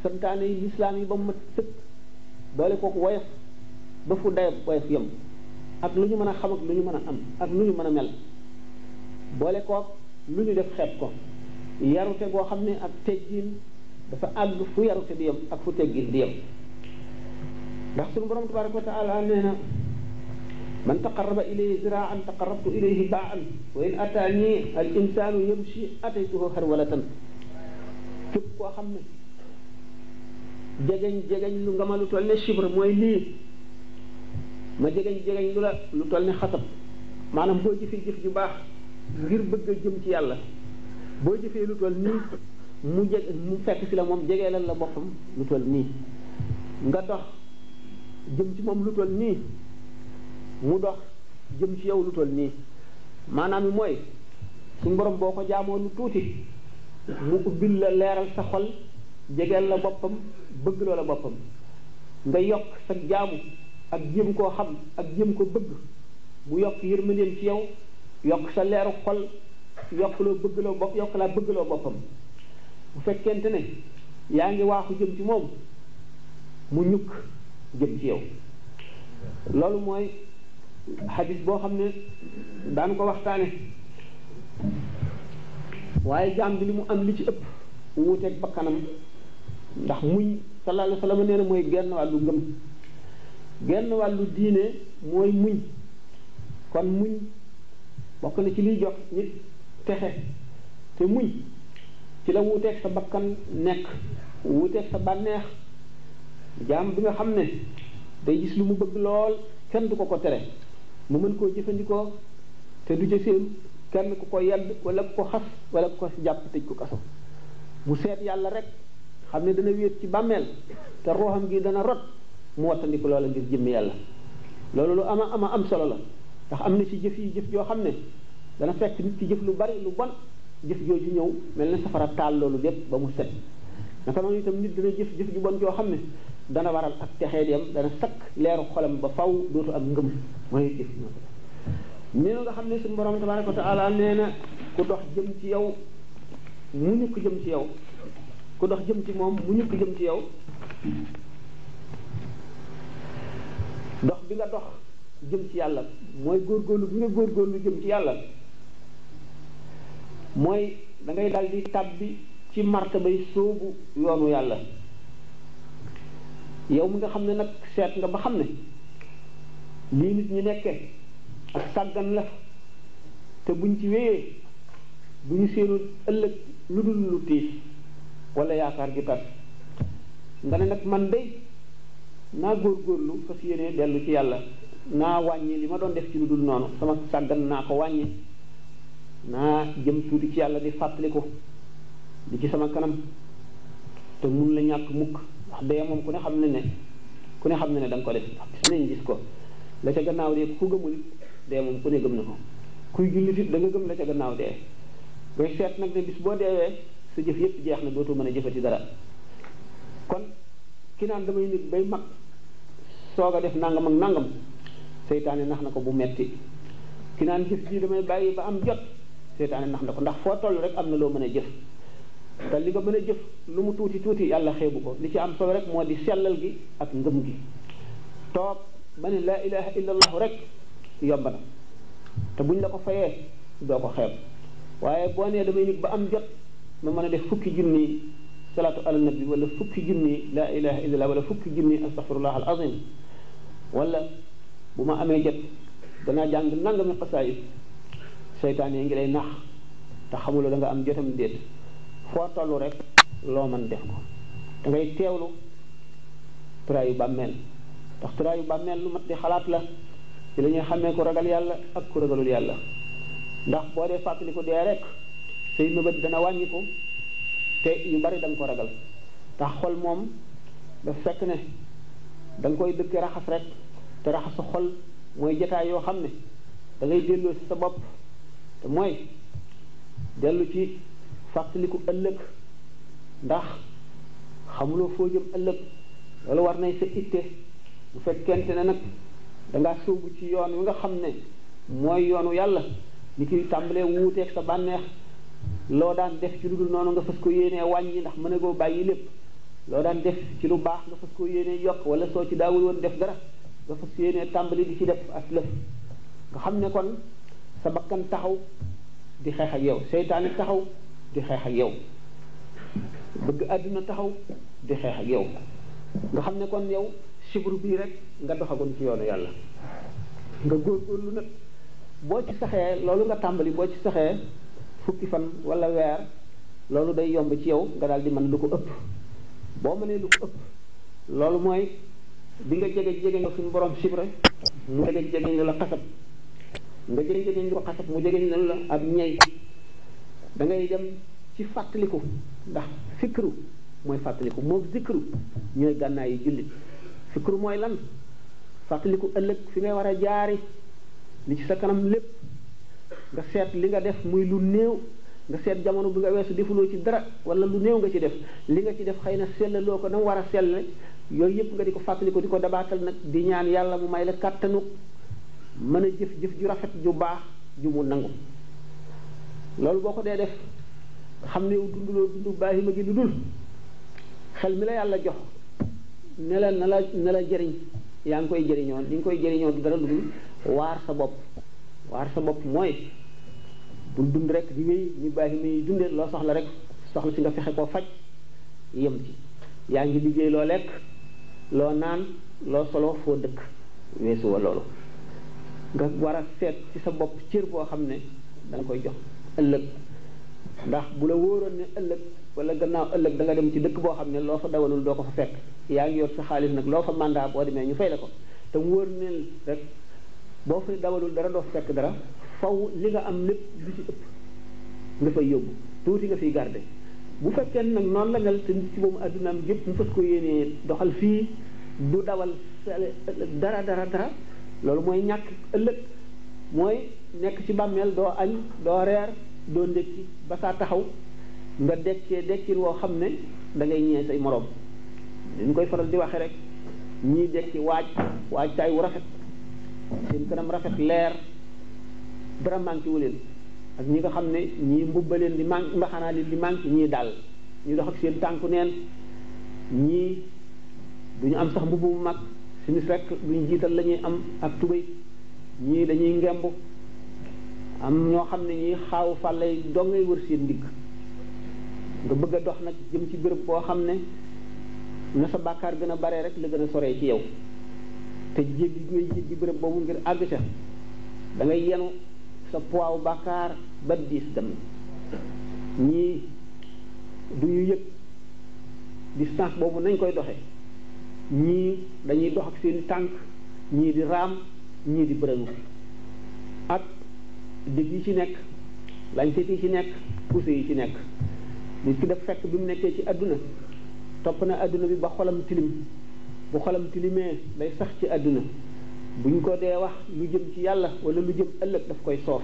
santaane yi lislaam yi ba mu mat sëkk boole kooku woyof ba fu dayab woyof yem ak lu ñu mën a xam ak lu ñu mën a am ak lu ñu mën a mel boole kook lu ñu def xeeb ko yarute goo xam ne ak teggin dafa àgg fu yarute di yem ak fu teggin di yem ndax suñu borom tabaraka wa taala nee na man taqarraba ilayhi ziraan taqarrabtu ilayhi baan wa in ataani al insanu yamshi ataytuhu harwalatan képp koo xam ne jegeñ lu nga ma lu toll ne chibre mooy lii ma jegeñ lu toll ne xasab maanaam boo jëfee jëf ju baax ngir bëgg a jëm ci yàlla boo jëfee lu toll nii mu fekk si la moom jegeelal la boppam lu toll nii nga dox jëm ci moom lu toll nii mu dox jëm ci yow lu toll nii maanaam mooy suñu borom boo ko jaamoo lu tuuti mu ubbil la leeral sa xol jegeel la boppam bëgg loola boppam nga yokk sa jaamu ak jéem koo xam ak jéem ko bëgg mu yokk yërmandeem ci yow yokk sa leeru xol yokk loo bëgg loo bopp yokk laa bëgg loo boppam bu fekkente ne yaa ngi waaxu jëm ci moom mu ñukk jëm ci yow loolu mooy xadis boo xam ne daan ko waxtaane waaye jaam bi li mu am li ci ëpp wuuteeg bakkanam ndax muñ sallallahu alayhi wa sallam nee na mooy genn wàllu ngëm genn wàllu diine mooy muñ kon muñ bokk na ci liy jox nit texe te muñ ci la wuuteeg sa bakkan nekk wuuteeg sa bànneex jaam bi nga xam ne day gis lu mu bëgg lool kenn du ko tere mu mën koo jëfandikoo te du ca seen kenn ku ko yedd wala ku ko xas wala ku ko jàpp tëj ko kaso bu seet yàlla rek xam ne dana wéet ci bàmmeel te ruuxam gi dana rot mu wattandiku loola ngir jëmm yàlla loolu lu ama am solo la ndax am na ci jëf yi jëf joo xam ne dana fekk nit ki jëf lu bari lu bon jëf jooju ñëw mel na safara taal loolu lépp ba mu set naka noonu itam nit dana jëf ju bon joo xam ne dana waral ak texeediyam dana sakk leeru xolam ba faw dootu am ngëm mooy jëf ni nga xam ne suñu borom tabaraka wa taala nee na ku dox jëm ci yow mu ñukk jëm ci yow ku dox jëm ci moom mu ñukk jëm ci yow dox bi nga dox jëm ci yàlla mooy góorgóorlu bi nga góorgóorlu jëm ci yàlla mooy da ngay dal di tàbbi ci martabay sóobu yoonu yàlla yow mi nga xam ne nag seet nga ba xam ne lii nit ñi nekkee ak sàggan la te buñ ci wéyee bu ñu seenu ëllëg lu dul lu tiis wala yaakaar gi tas nga ne nag man day naa góorgóorlu fas yéene dellu ci yàlla naa wàññi li ma doon def ci lu dul noonu sama sàggan naa ko wàññi naa jëm tuuti ci yàlla di fàttaliku di ci sama kanam te mun la ñàkk mukk ndax dee moom ku ne xam ne da nga ko def ndax bis nañ gis ko la ca gannaaw dee ku gëmul dee moom ku ne gëm na ko kuy jullit it da nga gëm la ca gannaaw dee ngay seet nag ne bis boo deewee sa jëf yépp jeex na dootoo mën a jëfati dara kon ki naan damay nit bay mag soog a def nangam ak nangam seytaane nax na ko bu metti ki naan jëf ji damay bàyyi ba am jot seytaane nax na ko ndax foo toll rek am na loo mën a jëf te li nga mën a jëf lu mu tuuti tuuti yàlla xeebu ko li ci am solo rek moo di sellal gi ak ngëm gi toog ba ne laa ilaha illa allahu rek yomb na te buñ la ko fayee doo ko xeeb waaye boo nee damay nit ba am jot ma mën a def fukki junni salaatu ala nabi wala fukki junni laa ilaha illa allah wala fukki junni astaghfirullah al azim wala bu ma amee jot danaa jàng nangami xasaayid seytaan yi ngi lay nax te xamuloo da nga am jotam déet foo toll rek loo mën def ko da ngay teewlu turaayu bàmmeel ndax turaayu bàmmeel lu mat di xalaat la ci la ñuy xamee ku ragal yàlla ak ku ragalul yàlla ndax boo dee fàttali ko dee rek say nëbët dana wàññi ko te yu bari da nga ko ragal ndax xol moom daf fekk ne da nga koy dëkkee raxas rek te raxasu xol mooy jataay yoo xam ne da ngay delloo ci sa bopp te mooy dellu ci fàttaliku ëllëg ndax xamuloo foo jëm ëllëg loolu war nay sa itte bu fekkente ne nag dangaa sóobu ci yoon wi nga xam ne mooy yoonu yàlla ni kiy tàmbalee wuuteeg sa bànneex loo daan def ci lu dul noonu nga fas ko yéenee wàññi ndax mën a goo bàyyi lépp loo daan def ci lu baax nga fas ko yéenee yokk wala soo ci daawul woon def dara nga fas yéenee tàmbali di ci def as lëf nga xam ne kon sa bakkan taxaw di xeex ak yow seytaane taxaw di xeex ak yow bëgg àdduna taxaw di xeex ak yow nga xam ne kon yow sibru bii rek nga doxagoon ci yoonu yàlla nga góorgóorlu nag boo ci saxee loolu nga tàmbali boo ci saxee fukki fan wala weer loolu day yomb ci yow nga daal di mën lu ko ëpp boo mënee lu ko ëpp loolu mooy bi nga jege nga suñu borom sibre mu jege la xasab nga jege ko xasab mu jege la ab ñey da ngay dem ci fàttaliku ndax fikru mooy fàttaliku moo zikru ñooy gànnaay yi jullit fikru mooy lan fàttaliku ëllëg fi ngay war a jaari li ci sa kanam lépp nga seet li nga def muy lu néew nga seet jamono bi nga weesu defuloo ci dara wala lu néew nga ci def li nga ci def xëy na sellaloo ko na mu war a sell yooyu yëpp nga di ko fàttaliku di ko dabaatal nag di ñaan yàlla mu may la kàttanu mën a jëf ju rafet ju baax ju mu nangu loolu boo ko dee def xam ne yow dunduloo dundu baahima gi lu dul xel mi la yàlla jox ne la jëriñ yaa ngi koy jëriñoo li nga koy jëriñoo du dara lu dul waar sa bopp mooy bul dund rek di wéy ñu baahima yi dundee loo soxla rek soxla si nga fexe koo faj yem ci yaa ngi liggéey loo lekk loo naan loo solo foo dëkk weesu wa loolu nga war a seet ci sa bopp cër boo xam ne da nga koy jox ëllëg ndax bu la wóoroon ne ëllëg wala gannaaw ëllëg da nga dem ci dëkk boo xam ne loo fa dawalul doo ko fa fekk yaa ngi yor sa xaalis nag loo fa mandat boo demee ñu fay la ko te mu wóor ne rek boo fa dawalul dara doo fa fekk dara faw li nga am lépp lu ci ëpp nga fay yóbbu tuuti nga fiy garder bu fekkee nag noonu la mel te nit ci boobu addunaam yëpp mu fas ko yéenee doxal fii du dawal dara loolu mooy ñàkk ëllëg mooy nekk ci bàmmeel doo añ doo reer doo ndékki ba saa taxaw nga dekkee dekkin woo xam ne da ngay ñee say moroom dañ koy faral di waxe rek ñii dekki waajtaay wu rafet seen kanam rafet leer dara manqué wu leen ak ñi nga xam ne ñii mbubba leen di manqué mbaxanaa leen di manqué ñii daal ñu dox ak seen tànku neen ñii duñu am sax mbubb mu mag simis rek duñu jiital la ñuy am ak tubéy ñii dañuy ngemb am ñoo xam ne ñii xaawu fàllay dongay wër seen ndigg nga bëgg a dox nag jëm ci béréb boo xam ne na sa bàkkaar gën a bare rek la gën a soree ci yow te jéggi ngay jéggi béréb boobu ngir àgg ca da ngay yenu sa poids bàkkaar ba diis dem ñii du ñu yëg distance boobu nañ koy doxe ñii dañuy dox ak seeni tànk ñii di raam ñii di bërëngu ak dégg yi ci nekk lañset yi ci nekk poussé yi ci nekk nit ki daf fekk bi mu nekkee ci àdduna topp na àdduna bi ba xolam tilim bu xolam tilimee day sax ci àdduna buñ ko dee wax lu jëm ci yàlla wala lu jëm ëllëg daf koy soof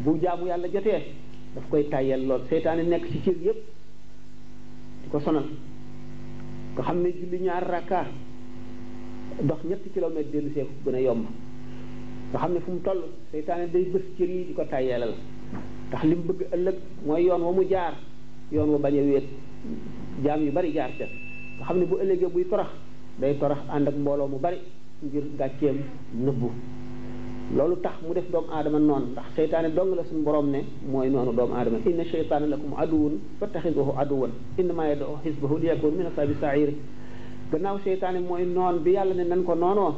bu jaamu yàlla jotee daf koy tàyyel lool seytaane nekk ci cër yépp di ko sonal nga xam ne julli ñaar rakka dox ñetti kilomètre dellu see fu gën a yomb nga xam ne fu mu toll seytaane day bës cër yi di ko tàyyelal ndax li mu bëgg ëllëg mooy yoon wa mu jaar yoon wa bañ a wéet jaam yu bari jaar ca nga xam ne bu ëllëgee buy torax day torax ànd ak mbooloo mu bari ngir gàcceem nëbbu loolu tax mu def doomu aadama noonu ndax seytaane dong la suñu borom ne mooy noonu doomu aadama inna sheytaana lakum aduwwun fattaxiduhu aduwwan innamaa yad'u hizbahu liyakunu min ashaabi sa'iir gannaaw seytaane mooy noon bi yàlla ne nan ko noonoo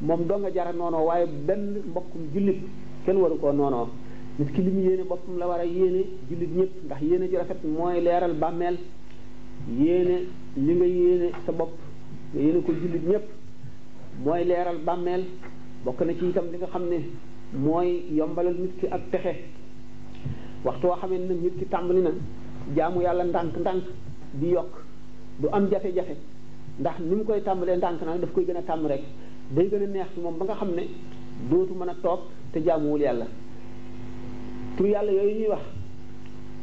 moom doo nga jara noonoo waaye benn mbokkum jullit kenn waru koo noonoo nit ki li mu yéene boppam la war a yéene jullit ñëpp ndax yéene ji rafet mooy leeral bàmmeel yéene li nga yéene sa bopp nga yéene ko jullit ñëpp mooy leeral bàmmeel bokk na ci itam li nga xam ne mooy yombalal nit ki ak texe waxtu woo xamee ne nit ki tàmbali na jaamu yàlla ndànk-ndànk di yokk du am jafe-jafe ndax ni mu koy tàmbalee ndànk nag daf koy gën a tàmm rek day gën a neex ci moom ba nga xam ne dootu mën a toog te jaamuwul yàlla tur yàlla yooyu ñuy wax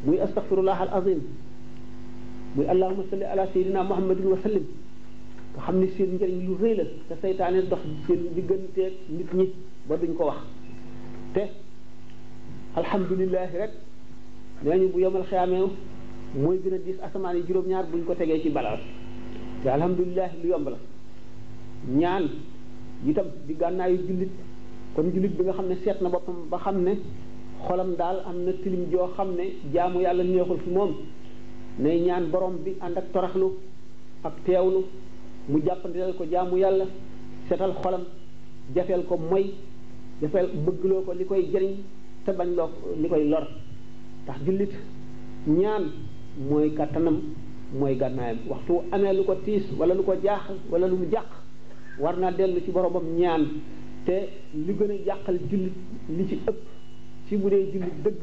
muy astaghfirullah al azim muy allahumma salli ala sayyidina muhammadin wa sallim nga xam ne seen njëriñ lu rëy la te seytaane dox seen digganteeg nit ñi ba duñ ko wax te alhamdulilahi rek nee ñu bu yomal xiyaamee mooy gën a diis asamaan yi juróom-ñaar buñ ko tegee ci balance te alhamdulilahi lu yomb la ñaan itam di gànnaayu jullit kon jullit bi nga xam ne seet na boppam ba xam ne xolam daal am na tilim joo xam ne jaamu yàlla neexul fi moom nay ñaan borom bi ànd ak toraxlu ak teewlu mu jàppandilal ko jaamu yàlla setal xolam jafeel ko moy jafeel bëggloo ko li koy jëriñ te bañ loo li koy lor ndax jullit ñaan mooy kàttanam mooy gànnaayam waxtu amee lu ko tiis wala lu ko jaaxal wala lu mu jàq war naa dellu ci boromam ñaan te li gën a jàqal jullit li ci ëpp ci bu dee jullit dëgg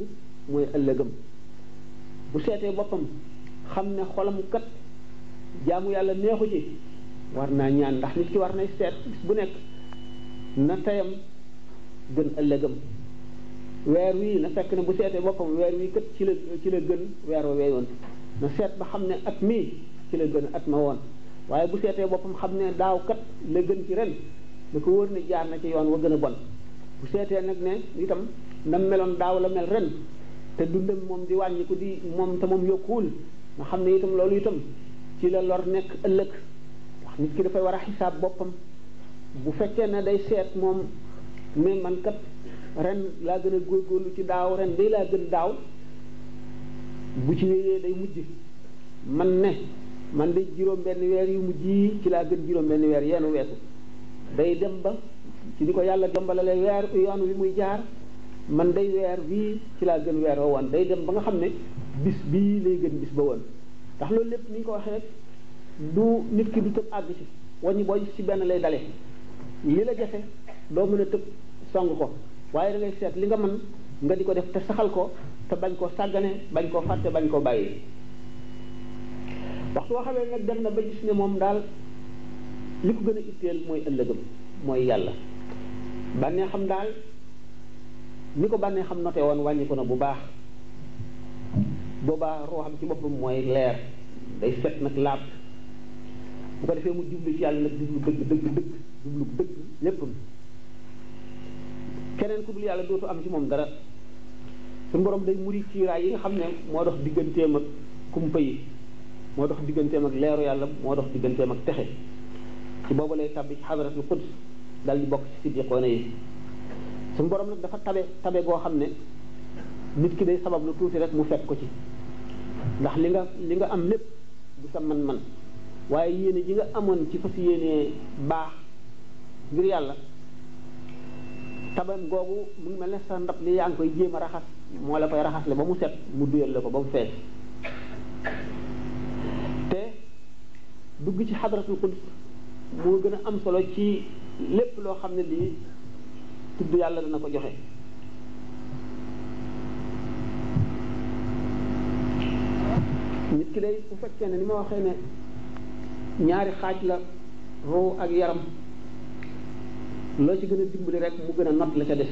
mooy ëllëgam bu seetee boppam xam ne xolam kat jaamu yàlla neexu ci war naa ñaan ndax nit ki war nay seet bu nekk na teyam gën ëllëgam weer wii na fekk ne bu seetee boppam weer wii kat ci la gën weer wa weeyoon na seet ba xam ne at mii ci la gën at ma woon waaye bu seetee boppam xam ne daaw kat la gën ci ren da ko wóor ne jaar na ci yoon wa gën a bon bu seetee nag ne itam na meloon daaw la mel ren te dundam moom di wàññi ko di moom te moom yokkuwul nga xam ne itam loolu itam ci la lor nekk ëllëg wax nit ki dafay war a xisaab boppam bu fekkee ne day seet moom mais man kat ren laa gën a góorgóorlu ci daaw ren day laa gën daaw bu ci wéyee day mujj man de juróom-benn weer yu mujj yi ci laa gën juróom-benn weer yeenu weesu day dem ba ci di ko yàlla jombalale weer yoon wi muy jaar man day weer bii ci laa gën weer wa woon day dem ba nga xam ne bis bii lay gën bis ba woon ndax loolu lépp ni ñu ko waxee rek du nit ki du tëb àgg ci wàññi boo ci benn lay dale li la jafe doo mën a tëb song ko waaye da ngay seet li nga mën nga di ko def te saxal ko te bañ koo sàggane bañ koo fàtte bañ koo bàyyi waxtu boo xamee nag dem na ba gis ne moom daal li ko gën a itteel mooy ëllëgam mooy yàlla bànnee xam daal ni ko bànnee xam noté woon wàññi ko na bu baax boobaa roo xam ci boppam mooy leer day set nag laab bu ko defee mu jublu ci yàlla nag jublu dëgg jublu dëgg léppam keneen ku dul yàlla dootu am ci moom dara suñu borom day muri kiiraay yi nga xam ne moo dox digganteem ak kumpa yi moo dox digganteem ak leeru yàlla moo dox digganteem ak texe ci boobu lay tabbi ci xadaratul quds dal di bokk ci siddiqoona yi suñu borom nag dafa tabe goo xam ne nit ki day sabab lu tuuti rek mu fekk ko ci ndax li nga am lépp du sa man-man waaye yéene ji nga amoon ci fas yéenee baax ngir yàlla tabam googu mu ngi mel ne sa ndab li yaa ngi koy jéem a raxas moo la koy raxasle ba mu set mu duyal la ko ba mu fees te dugg ci xadratul quds moo gën a am solo ci lépp loo xam ne lii tudd yàlla dana ko joxe nit ki day bu fekkee ne ni ma waxee ne ñaari xaaj la ruu ak yaram loo ci gën a dimbali rek mu gën a not la ca des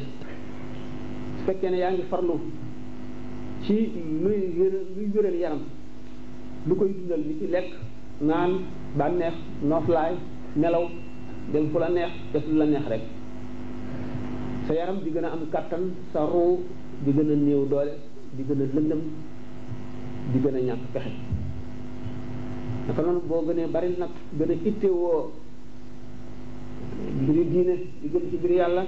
su fekkee ne yaa ngi farlu ci luy wéral yaram lu koy dundal ni ci lekk naan bànneex nooflaay nelaw dem fu la neex def lu la neex rek sa yaram di gën a am kàttan sa ruu di gën a néew doole di gën a lëndëm di gën a ñàkk pexe naka noonu boo gënee bari nag gën a ittewoo mbiri diine di gën ci biir yàlla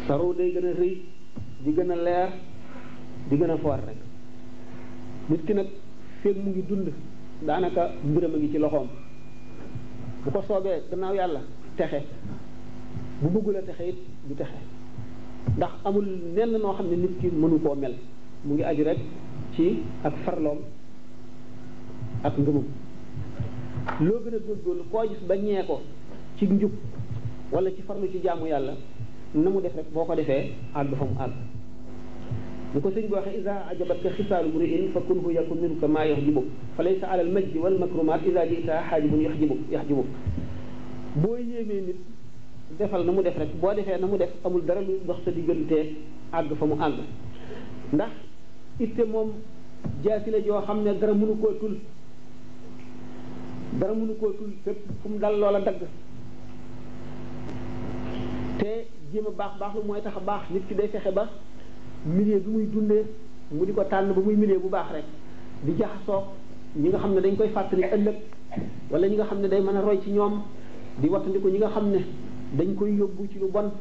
sa ruu day gën a rëy di gën a leer di gën a foor rek nit ki nag feeg mu ngi dund daanaka mbiram a ngi ci loxoom bu ko soobee gannaaw yàlla texe bu bëggul a texe it du texe ndax amul nenn noo xam ne nit ki mënu koo mel mu ngi aju rek ci ak farloom ak ngëmum loo gën a góorgóorlu koo gis ba ñee ko ci njub wala ci farlu ci jaamu yàlla na mu def rek boo ko defee àgg fa mu àgg ñu ko sëñ bi waxee isa ajabatka xisaalu mri'in fa kunhu yakun minka maa yaxjibuk fa laysa ala al majdi wal makrumat isa jita xaajibun yaxjibuk boo yéemee nit defal na mu def rek boo defee na mu def amul dara lu dox sa diggante àgg fa mu àgg ndax itte moom jaasi la joo xam ne dara mënu koo tul fépp fu mu dal loola dagg te jéem a baax lu mooy tax a baax nit ki day fexe ba milieu bi muy dundee mu di ko tànn ba muy milieu bu baax rek di jaxasoo ñi nga xam ne dañ koy fàttali ëllëg wala ñi nga xam ne day mën a roy ci ñoom di wattandiku ñi nga xam ne dañ koy yóbbu ci lu bon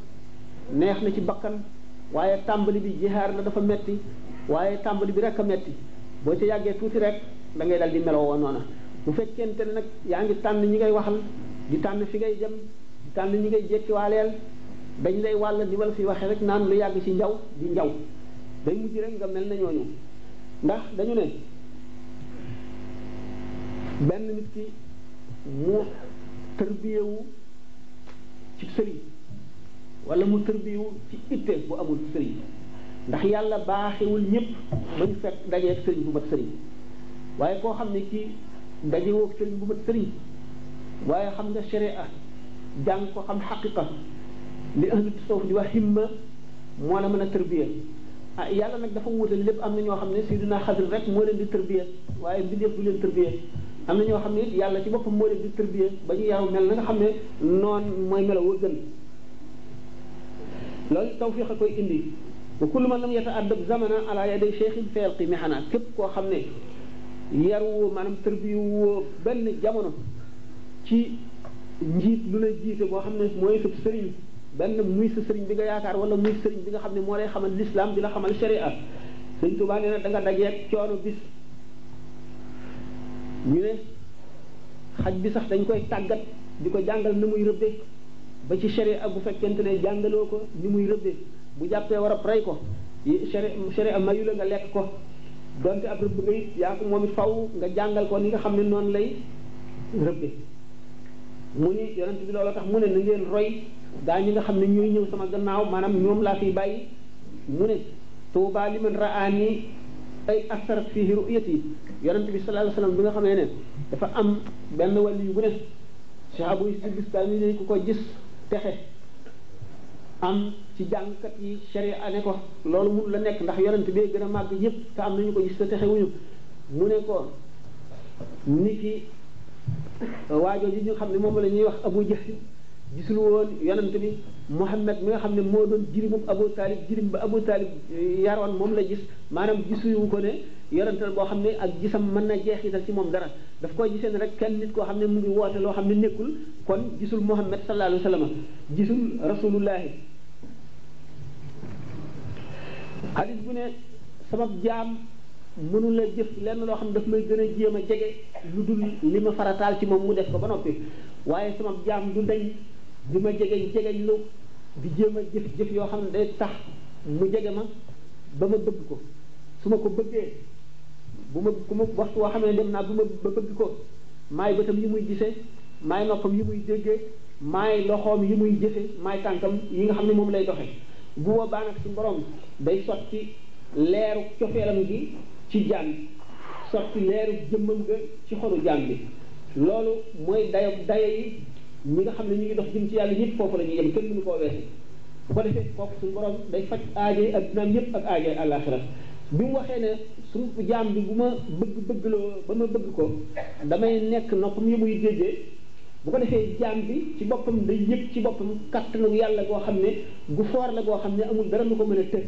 neex na ci bakkan waaye tàmbali bi jihaar la dafa metti waaye tàmbali bi rek a metti boo ci yàggee tuuti rek da ngay dal di meloo woon noona bu fekkente ne nag yaa ngi tànn ñi ngay waxal di tànn fi ngay dem di tànn ñi ngay jekkiwaaleel dañ lay wàll ni wala fi waxee rek naan lu yàgg ci njaw di njaw day mujj rek nga mel na ñooñu ndax dañu ne benn nit ki mu tërbiyewu ci sëriñ wala mu tërbiyewu ci itte bu amul sëriñ ndax yàlla baaxewul ñëpp ba ñu fekk dajeeg sëriñ bu mat sëriñ waaye koo xam ne kii dajewoo sëriñ bu mat sëriñ waaye xam nga sharia jàng ko xam xaqiqa li ahlu tasawuf di wax himma moo la mën a tërbiya ah yàlla nag dafa wuutale lépp am na ñoo xam ne Sayyidina Xadir rek moo leen di tërbiya waaye mbindeef du leen tërbiya am na ñoo xam ne it yàlla ci boppam moo leen di tërbiya ba ñu yaru mel na nga xam ne noon mooy melo wa gën loolu tawfiq a koy indi wa kullu man lam yata'addab zamana ala yaday cheikhin fa yalqi mihana képp koo xam ne yaru maanaam tërbiya woo benn jamono ci njiit lu la jiite boo xam ne mooy sëb sëriñ benn muy sa sëriñ bi nga yaakaar wala muy sëriñ bi nga xam ne moo lay xamal l'islam di la xamal sharia sëñ Tuubaa nee na da nga dajeeg coono bis ñu ne xaj bi sax dañ koy tàggat di ko jàngal ni muy rëbbe ba ci sharia bu fekkente ne jàngaloo ko ni muy rëbbe bu jàppee war a rey ko sharia mayu la nga lekk ko donte ab rëbb nga it yaa ko moom it faw nga jàngal ko ni nga xam ne noonu lay rëbbe mu ni yonent bi loolu tax mu ne na ngeen roy gaa ñi nga xam ne ñooy ñëw sama gannaaw maanaam ñoom laa fiy bàyyi mu ne tuuba li man raani ay asarat fihi ru'yati yonent bi sallallahu alayhi wasallam bi nga xamee ne dafa am benn wàllu yu bu ne sahabu yi si bistaani nañ ku ko gis texe am ci jàngkat yi sharia ne ko loolu mun la nekk ndax yonent bee gën a màgg ñëpp te am nañu ko gis te texe wuñu mu ne ko ni ki waajoo ji ñu xam ne moom la ñuy wax Abu Jahl gisul woon yonent bi Muhammad mi nga xam ne moo doon jirimub Abu Talib jirim ba Abu Talib yaroon moom la gis maanaam gisuwu ko ne yonent la boo xam ne ak gisam mën na jeexital ci moom dara daf koy gisee ne rek kenn nit koo xam ne mu ngi woote loo xam ne nekkul kon gisul Muhammad sallallahu alayhi wa sallam gisul rasulullahi hadis bu ne sama jaam mënula jëf lenn loo xam ne daf may gën a jéem a jege lu dul li ma farataal ci moom mu def ko ba noppi waaye sama jaam du dañ di ma jegeñ lu di jéem a jëf yoo xam ne day tax mu jege ma ba ma bëgg ko su ma ko bëggee ku ma waxtu woo xam ne dem naa ba bëgg ko maay bëtam yi muy gisee maay noppam yi muy déggee maay loxoom yi muy jëfe maay tànkam yi nga xam ne moom lay doxe bu boobaa nag ci borom day sotti leeru cofeelam gi ci jaam bi sotti leeru jëmmam ga ci xolu jaam bi loolu mooy dayo yi ñi nga xam ne ñu ngi dox jëm ci yàlla ñëpp foofu la ñuy yem kenn mënu koo weesu bu ko defee kooku suñu borom day faj aajoy addunaam yëpp ak aajoy àllaaxira bi mu waxee ne suñu jaam bi bu ma bëggloo ba ma bëgg ko damay nekk noppam yi muy déggee bu ko defee jaam bi ci boppam day yëg ci boppam kattanu yàlla goo xam ne gu foor la goo xam ne amul dara lu ko mën a tëj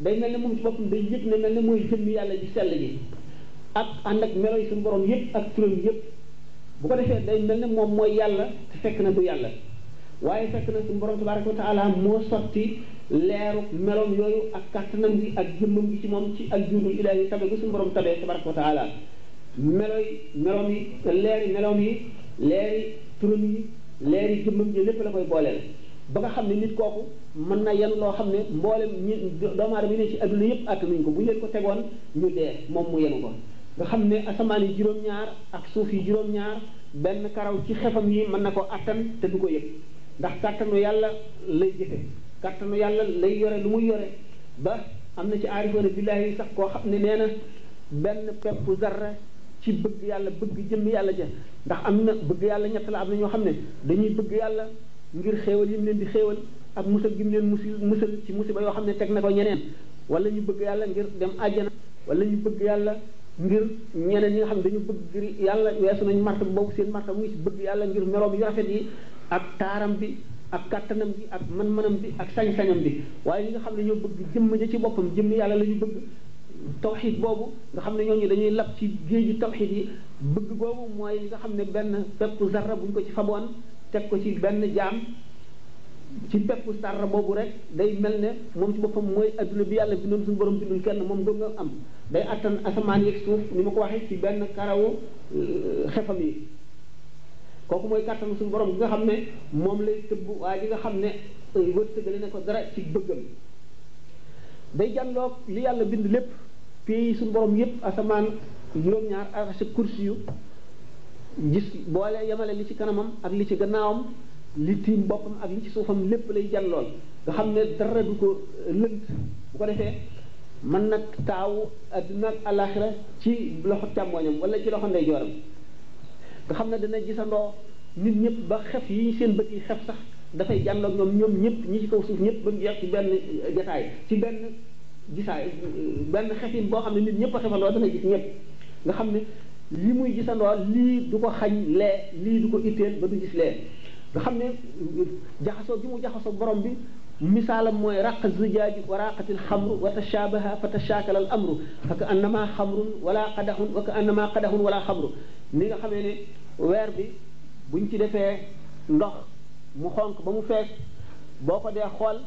day mel ne moom ci boppam day yëg ne mel ne mooy jëmmi yàlla ji sell ji ak ànd ak melo yi suñu borom yëpp ak turam yëpp bu ko defee day mel ne moom mooy yàlla te fekk na du yàlla waaye fekk na suñu borom tabaraka wa taala moo sotti leeru meloom yooyu ak kàttanam gi ak jëmmam gi ci moom ci ak juudul ilaahi tabe gu suñu borom tabee tabaraka wa taala meloom yi leeri meloom yi leeri turam yi leeri jëmmam ji lépp la koy booleel ba nga xam ne nit kooku mën na yan loo xam ne mboolem ñi doomu aadama yi ne ci adduna yëpp attanuñ ko bu ñu leen ko tegoon ñu dee moom mu yenu ko nga xam ne asamaan yi juróom-ñaar ak suuf yi juróom-ñaar benn karaw ci xefam yi mën na ko attan te du ko yëg ndax kàttanu yàlla lay jëfe kàttanu yàlla lay yore lu muy yore ba am na ci aarifoona billaahi sax koo xam ne nee na benn pepp zarra ci bëgg yàlla bëgg jëmm yàlla ja ndax am na bëgg yàlla ñett la am na ñoo xam ne dañuy bëgg yàlla ngir xéewal yi mu leen di xéewal ak musal gi mu leen musal ci musiba yoo xam ne teg na ko ñeneen wala ñu bëgg yàlla ngir dem àjjana wala ñu bëgg yàlla ngir ñeneen ñi nga xam ne dañu bëgg yàlla weesu nañ martaba boobu seen martaba mu ngi ci bëgg yàlla ngir meloom yu rafet yi ak taaram bi ak kàttanam bi ak man-manam bi ak sañ-sañam bi waaye ñi nga xam ne ñoo bëgg jëmm ja ci boppam jëmm yàlla la ñu bëgg tawxid boobu nga xam ne ñooñu dañuy lab ci géeju tawxid yi bëgg boobu mooy li nga xam ne benn pepp zarra buñ ko ci faboon teg ko ci benn jaam ci peppu sarra boobu rek day mel ne moom ci boppam mooy adduna bi yàlla bindoon suñu borom bindul kenn moom doo nga am day attan asamaan yeeg suuf ni ma ko waxee ci benn karawu xefam yi kooku mooy kàttan suñu borom bi nga xam ne moom lay tëbb waaye ji nga xam ne wërsëgale ne ko dara ci bëggam day jànloog li yàlla bind lépp fii suñu borom yépp asamaan juróom-ñaar ak sa kursi yu gis boole yemale li ci kanamam ak li ci gannaawam li tiim boppam ak li ci suufam lépp lay jàllool nga xam ne dara du ko lënt bu ko defee mën nag taawu adduna ak alaxira ci loxo càmmooñam wala ci loxo ndeyjooram nga xam ne dana gisandoo nit ñëpp ba xef yi seen bët yi xef sax dafay jànloog ñoom ñëpp ñi ci kaw suuf ñëpp ba mu jeex ci benn jataay ci benn gisaay benn xefin boo xam ne nit ñëpp a xefandoo dana gis ñëpp nga xam ne li muy gisandoo lii du ko xañ lee lii du ko itteel ba du gis lee nga xam ne jaxasoo gi mu jaxasoo borom bi misaalam mooy raq zujaaji wa raqatil xamru wa tashabaha fa tashaakala al amru fa ka annama xamrun wala qadaxun wa ka annama qadaxun wala xamru ni nga xamee ne weer bi buñ ci defee ndox mu xonq ba mu fees boo ko dee xool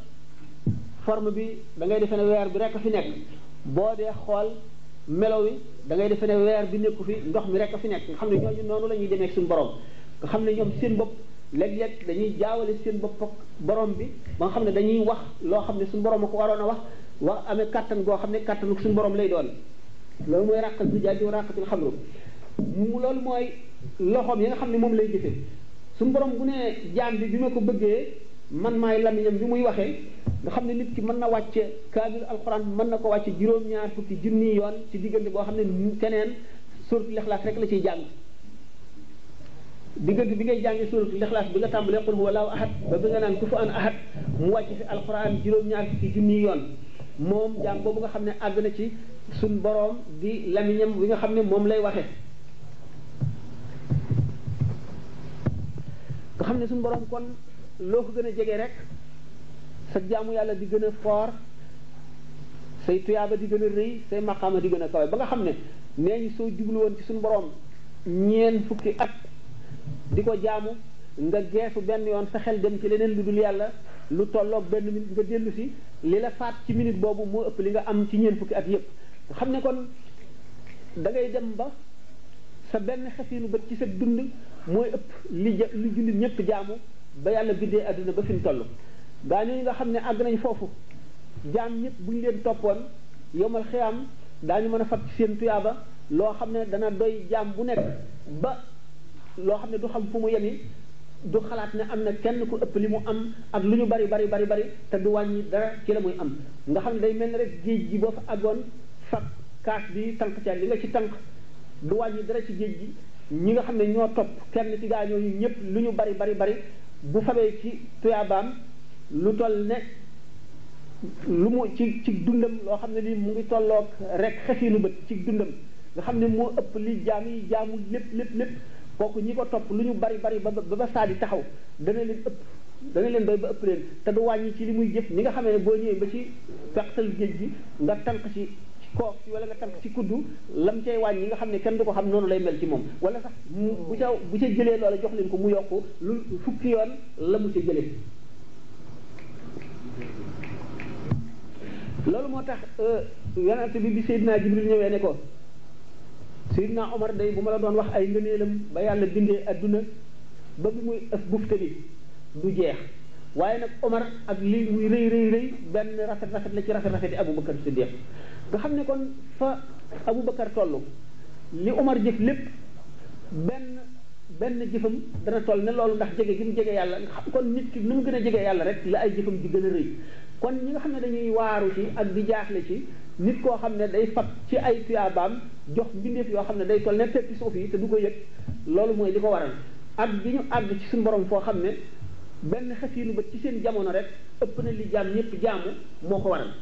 forme bi da ngay defee ne weer bi rek a fi nekk boo dee xool melo wi da ngay defee ne weer bi nekku fi ndox mi rek a fi nekk nga xam ne ñooñu noonu la ñuy demee ak suñu borom nga xam ne ñoom seen bopp léeg-léeg dañuy jaawale seen bopp ak borom bi ba nga xam ne dañuy wax loo xam ne suñu borom a ko waroon a wax amee kàttan goo xam ne kàttanu suñu borom lay doon loolu mooy ràqal zujaaji wa raqatil xamru loolu mooy loxoom yi nga xam ne moom lay jëfe suñu borom bu ne jaam bi ma ko bëggee man maay lamiñam bi muy waxee nga xam ne nit ki mën na wàcce kaamil alxuraan mën na ko wàcce juróom-ñaar fukki junni yoon ci diggante boo xam ne keneen suratul Ixlaas rek la ciy jàng diggante bi ngay jàngee suratul Ixlaas bi nga tàmbalee qul huwa allahu ahad ba bi nga naan kufuwan ahad mu wàcc fi alxuraan juróom-ñaar fukki junni yoon moom jaam boobu nga xam ne àgg na ci suñ boroom di lamiñam bi nga xam ne moom lay waxe nga xam ne suñu borom kon loo ko gën a jege rek sa jaamu yàlla di gën a foor say tuyaaba di gën a rëy say maqaama di gën a kawe ba nga xam ne nee ñu soo jublu woon ci suñu borom ñeen fukki at di ko jaamu nga geesu benn yoon sa xel dem ci leneen lu dul yàlla lu tolloog benn minute nga dellu si li la faat ci minute boobu moo ëpp li nga am ci ñeen fukki at yépp nga xam ne kon da ngay dem ba sa benn xefinu bët ci sa dund mooy ëpp li jullit ñëpp jaamu ba yàlla biddee àdduna ba fi mu toll gaa ñooñu nga xam ne àgg nañ foofu jaam ñëpp bu ñu leen toppoon yomal xiyaam daañu mën a fab ci seen tuyaaba loo xam ne dana doy jaam bu nekk ba loo xam ne du xam fu mu yemi du xalaat ne am na kenn ku ëpp li mu am ak lu ñu bari te du wàññi dara ci la muy am nga xam ne day mel ne rek géej gi boo fa àggoon fab kaas bi tànk ca li nga ci tànk du wàññi dara ci géej gi ñi nga xam ne ñoo topp kenn ci gaa ñooñu ñëpp lu ñu bari bu fabee ci tuyaabaam lu toll ne lu mu ci dundam loo xam ne lii mu ngi tolloog rek xefinu bët ci dundam nga xam ne moo ëpp li jaam yi jaamu lépp kooku ñi ko topp lu ñu bari ba saa di taxaw dana leen doy ba ëpp leen te du wàññi ci li muy jëf ni nga xamee ne boo ñëwee ba ci pextal géej gi nga tànk ci koof ci wala nga tànk ci kuddu lam cay wàññi nga xam ne kenn du ko xam noonu lay mel ci moom wala sax bu ca jëlee loola jox leen ko mu yokku lu fukki yoon la mu ca jëlee loolu moo tax yonent bi Seydina Jibril ñëwee ne ko Seydina Omar day bu ma la doon wax ay ngëneelam ba yàlla bindee adduna ba bi muy ëf bufte bi du jeex waaye nag Omar ak li muy rëy benn rafet la ci rafet yi Aboubacar Siddiq nga xam ne kon fa Aboubacar toll li Omar jëf lépp benn jëfam dana toll ne loolu ndax jege gi mu jege yàlla nga xam kon nit ki nu mu gën a jege yàlla rek la ay jëfam di gën a rëy kon ñi nga xam ne dañuy waaru ci ak di jaaxle ci nit koo xam ne day fab ci ay tuyaabaam jox mbindeef yoo xam ne day toll ne tekki suuf yi te du ko yëg loolu mooy li ko waral ak bi ñu àgg ci suñu borom foo xam ne benn xefinu ba ci seen jamono rek ëpp na li jaam ñëpp jaamu moo ko waral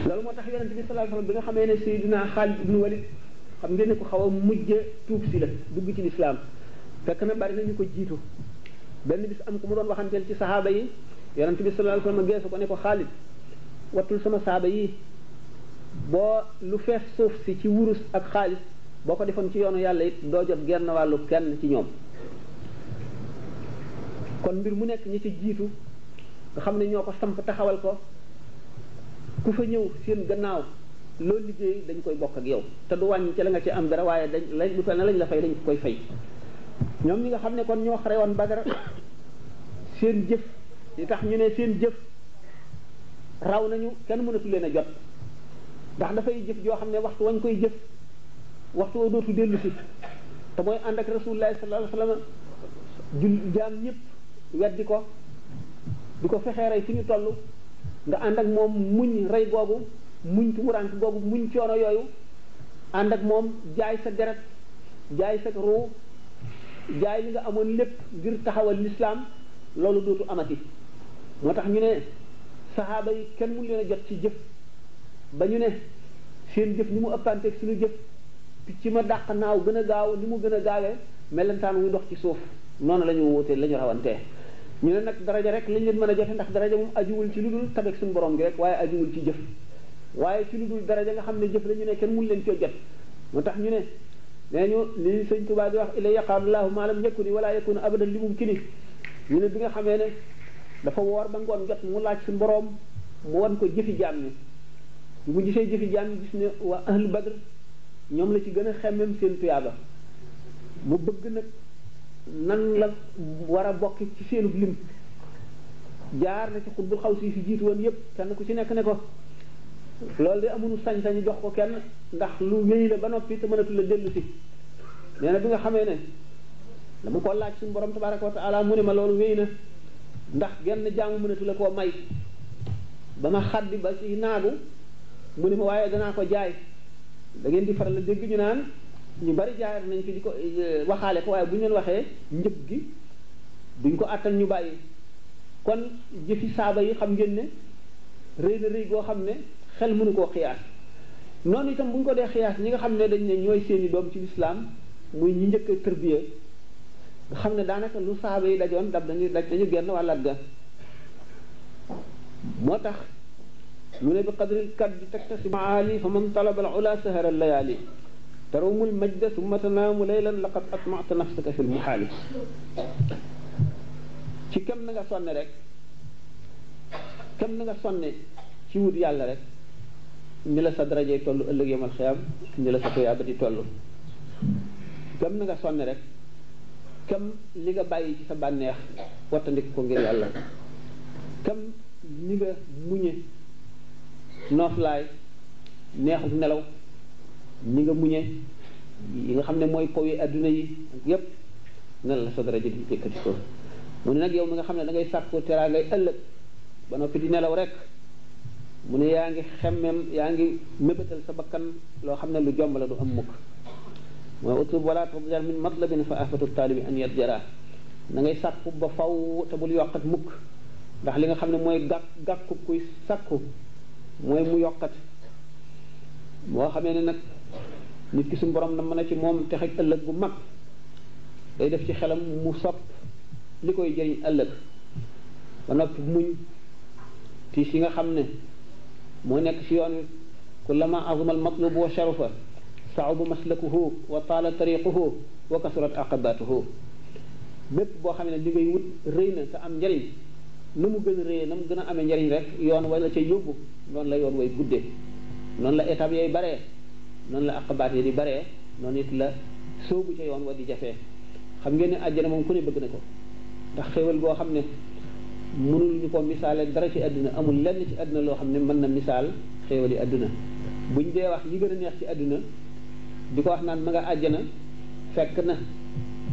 loolu moo tax yonente bi sallallahu alayhi wasallam bi nga xamee ne Seydina Xaalid ibnu Walid xam ngeen ne ko xaw a mujj tuub si la dugg ci lislaam fekk na bari na ñu ko jiitu benn bis am ku mu doon waxanteel ci saxaaba yi yonente bi sallallahu alayhi wasallam geesu ko ne ko Xaalid wattul sama saaba yi boo lu fees suuf si ci wurus ak xaalis boo ko defoon ci yoonu yàlla it doo jot genn wàllu kenn ci ñoom kon mbir mu nekk ñi ci jiitu nga xam ne ñoo ko samp taxawal ko ku fa ñëw seen gannaaw loolu liggéey dañ koy bokk ak yow te du wàññi ci la nga ci am dara waaye dañ lu fel ne lañ la fay dañ koy fay ñoom ñi nga xam ne kon ñoo xare woon Badar seen jëf li tax ñu ne seen jëf raw nañu kenn mënatu leen a jot ndax dafay jëf joo xam ne waxtu wañ koy jëf waxtu woo dootu dellu si te mooy ànd ak Rasulullah sallallahu alayhi wasallam jul jaam ñëpp weddi ko di ko fexee rey fi ñu toll nga ànd ak moom muñ rey googu muñ tumuraank googu muñ coono yooyu ànd ak moom jaay sa deret jaay sa ruu jaay li nga amoon lépp ngir taxawal lislaam loolu dootu amati moo tax ñu ne saxaaba yi kenn mënu leen a jot ci jëf ba ñu ne seen jëf ni mu ëppanteeg suñu jëf picc ma dàq naaw gën a gaaw ni mu gën a gaawee melentaan wuy dox ci suuf noonu la ñu wutee la ñu rawantee ñu ne nag daraja rek lañ leen mën a jote ndax daraja moom ajuwul ci lu dul tabek suñu borom gi rek waaye ajuwul ci jëf waaye ci lu dul daraja nga xam ne jëf la ñu ne kenn mënu leen coo jot moo tax ñu ne nee ñu li sëñ Tuubaa di wax ila yaqaadullahu ma lam yakuni wala yakunu abadan li mumkini ñu ne bi nga xamee ne dafa woor ba ngoon jot mu laaj suñu borom mu wan ko jëfi jaam ñi bu mu gisee jëfi jaam ñi gis ne waa ahlu badr ñoom la ci gën a xemmem seen tuyaaba mu bëgg nag nan la war a bokk ci seenub lim jaar na ci xutbul xaw si fi jiitu woon yépp kenn ku ci nekk ne ko loolu de amuñu sañ-sañu jox ko kenn ndax lu wéy la ba noppi te mënatu la dellu si nee na bi nga xamee ne dama ko laaj suñu borom tabaraka wa taala mu ne ma loolu wéy na ndax genn jaamu mënatu la koo may ba ma xaddi ba ci naagu mu ne ma waaye danaa ko jaay da ngeen di faral a dégg ñu naan ñu bari jaayar nañ fi di ko waxaale ko waaye bu ñu leen waxee njëg gi duñ ko àttan ñu bàyyi kon jëfi saaba yi xam ngeen ne rëy na rëy goo xam ne xel mënu koo xiyaas noonu itam bu ñu ko dee xiyaas ñi nga xam ne dañ ne ñooy seeni doom ci lislaam muy ñi njëkk a tërbiya nga xam ne daanaka lu saaba yi dajoon daj dañu genn wàllat ga moo tax mu ne bi qadril kaddi taktasi maali fa man talaba al ula sahara al layaali tarawmul majda summa tanaamu laylan laqad atmata nafsaka fi l muhaali ci kem na nga sonne rek kem na nga sonne ci wut yàlla rek ni la sa darajee toll ëllëg yamal xiyaam ni la sa tuyaaba di toll kem na nga sonne rek kem li nga bàyyi ci sa bànneex wattandik ko ngir yàlla kem ni nga muñe nooflaay neexut nelaw ni nga muñe yi nga xam ne mooy kaw yi adduna yi ak yépp ne la sa daraja di yëkkati ko mu ne nag yow mi nga xam ne da ngay sàkku teraa ngay ëllëg ba noppi di nelaw rek mu ne yaa ngi xemmem yaa ngi mébétal sa bakkan loo xam ne lu jomb la du am mukk mooy utub wala tadjar min matlabin fa afatu taalibi an yadjara na ngay sàkku ba faw te bul yokkat mukk ndax li nga xam ne mooy gàkku kuy sàkku mooy mu yokkat boo xamee ne nag nit ki suñu borom na mën a ci moom te xëj ëllëg bu mag day def ci xelam mu sopp li koy jëriñ ëllëg ba noppi muñ tiis yi nga xam ne moo nekk ci yoon wi kullama azuma al matlubu wa sharufa sa'uba maslakuhu wa taala tariquhu wa kasurat aqabatuhu bépp boo xam ne li ngay wut rëy na te am njariñ nu mu gën a rëyee na mu gën a amee njariñ rek yoon wala ca yóbbu noonu la yoon way guddee noonu la étape yooyu baree noonu la aqabaat yi di baree noonu it la soobu ca yoon wa di jafee xam ngeen ne àjjana moom ku ne bëgg na ko ndax xéewal goo xam ne mënul ñu ko misaale dara ci àdduna amul lenn ci àdduna loo xam ne mën na misaal xéewali àdduna buñ dee wax yi gën a neex ci àdduna di ko wax naan ma nga àjjana fekk na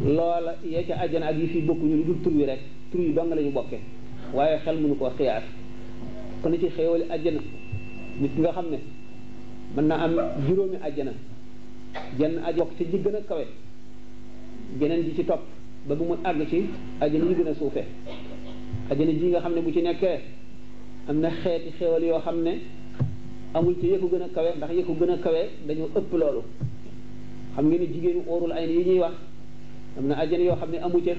loola yee ca àjjana ak yi fii bokkuñu lu dul tur wi rek tur yi dong la ñu bokke waaye xel mënu koo xiyaas kon ci xéewali àjjana nit ki nga xam ne mën na am juróomi àjjana jenn àjjana bokk ci ji gën a kawe geneen ji ci topp ba bu mu àgg ci àjjana yi gën a suufe àjjana ji nga xam ne bu ci nekkee am na xeeti xéewal yoo xam ne amul ci yëkku gën a kawe ndax yëkku gën a kawe dañoo ëpp loolu xam ngeen ni jigéenu óorul ay yi ñuy wax am na àjjana yoo xam ne amu ca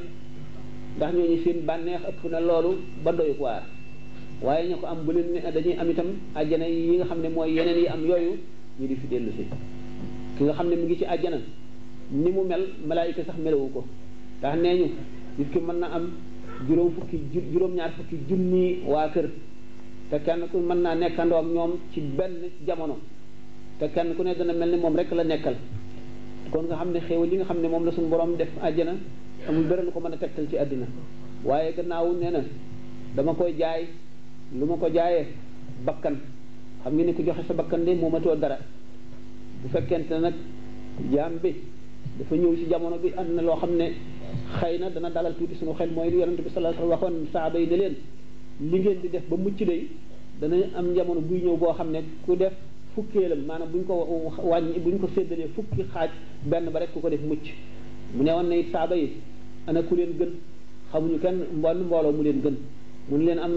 ndax ñooñu seen bànneex ëpp na loolu ba doy waar waaye ña ko am bu leen ne dañuy am itam àjjana yi nga xam ne mooy yeneen yi am yooyu ñu di fi dellu si ki nga xam ne mu ngi ci àjjana ni mu mel malaayika sax melewu ko ndax nee ñu nit ki mën na am juróom-ñaar fukki junni waa kër te kenn ku mën naa nekkandoo ak ñoom ci benn jamono te kenn ku ne dana mel ni moom rek la nekkal kon nga xam ne xéewal yi nga xam ne moom la suñu borom def àjjana amul dara lu ko mën a tegtal ci àddina waaye gannaaw nee na dama koy jaay lu ma ko jaayee bakkan xam nga ni ku joxe sa bakkan de moomatoo dara bu fekkente ne nag jaam bi dafa ñëw ci jamono bi am na loo xam ne xëy na dana dalal tuuti suñu xel mooy lu yonent bi sallallahu alayhi wasallam waxoon saaba yi ne leen li ngeen di def ba mucc day dana am jamono buy ñëw boo xam ne ku def fukkeelam maanaam buñ ko wàññi buñ ko séddalee fukki xaaj benn ba rek ku ko def mucc mu ne woon na it saaba yi ana ku leen gën xamuñu kenn mbooloo mu leen gën mun leen am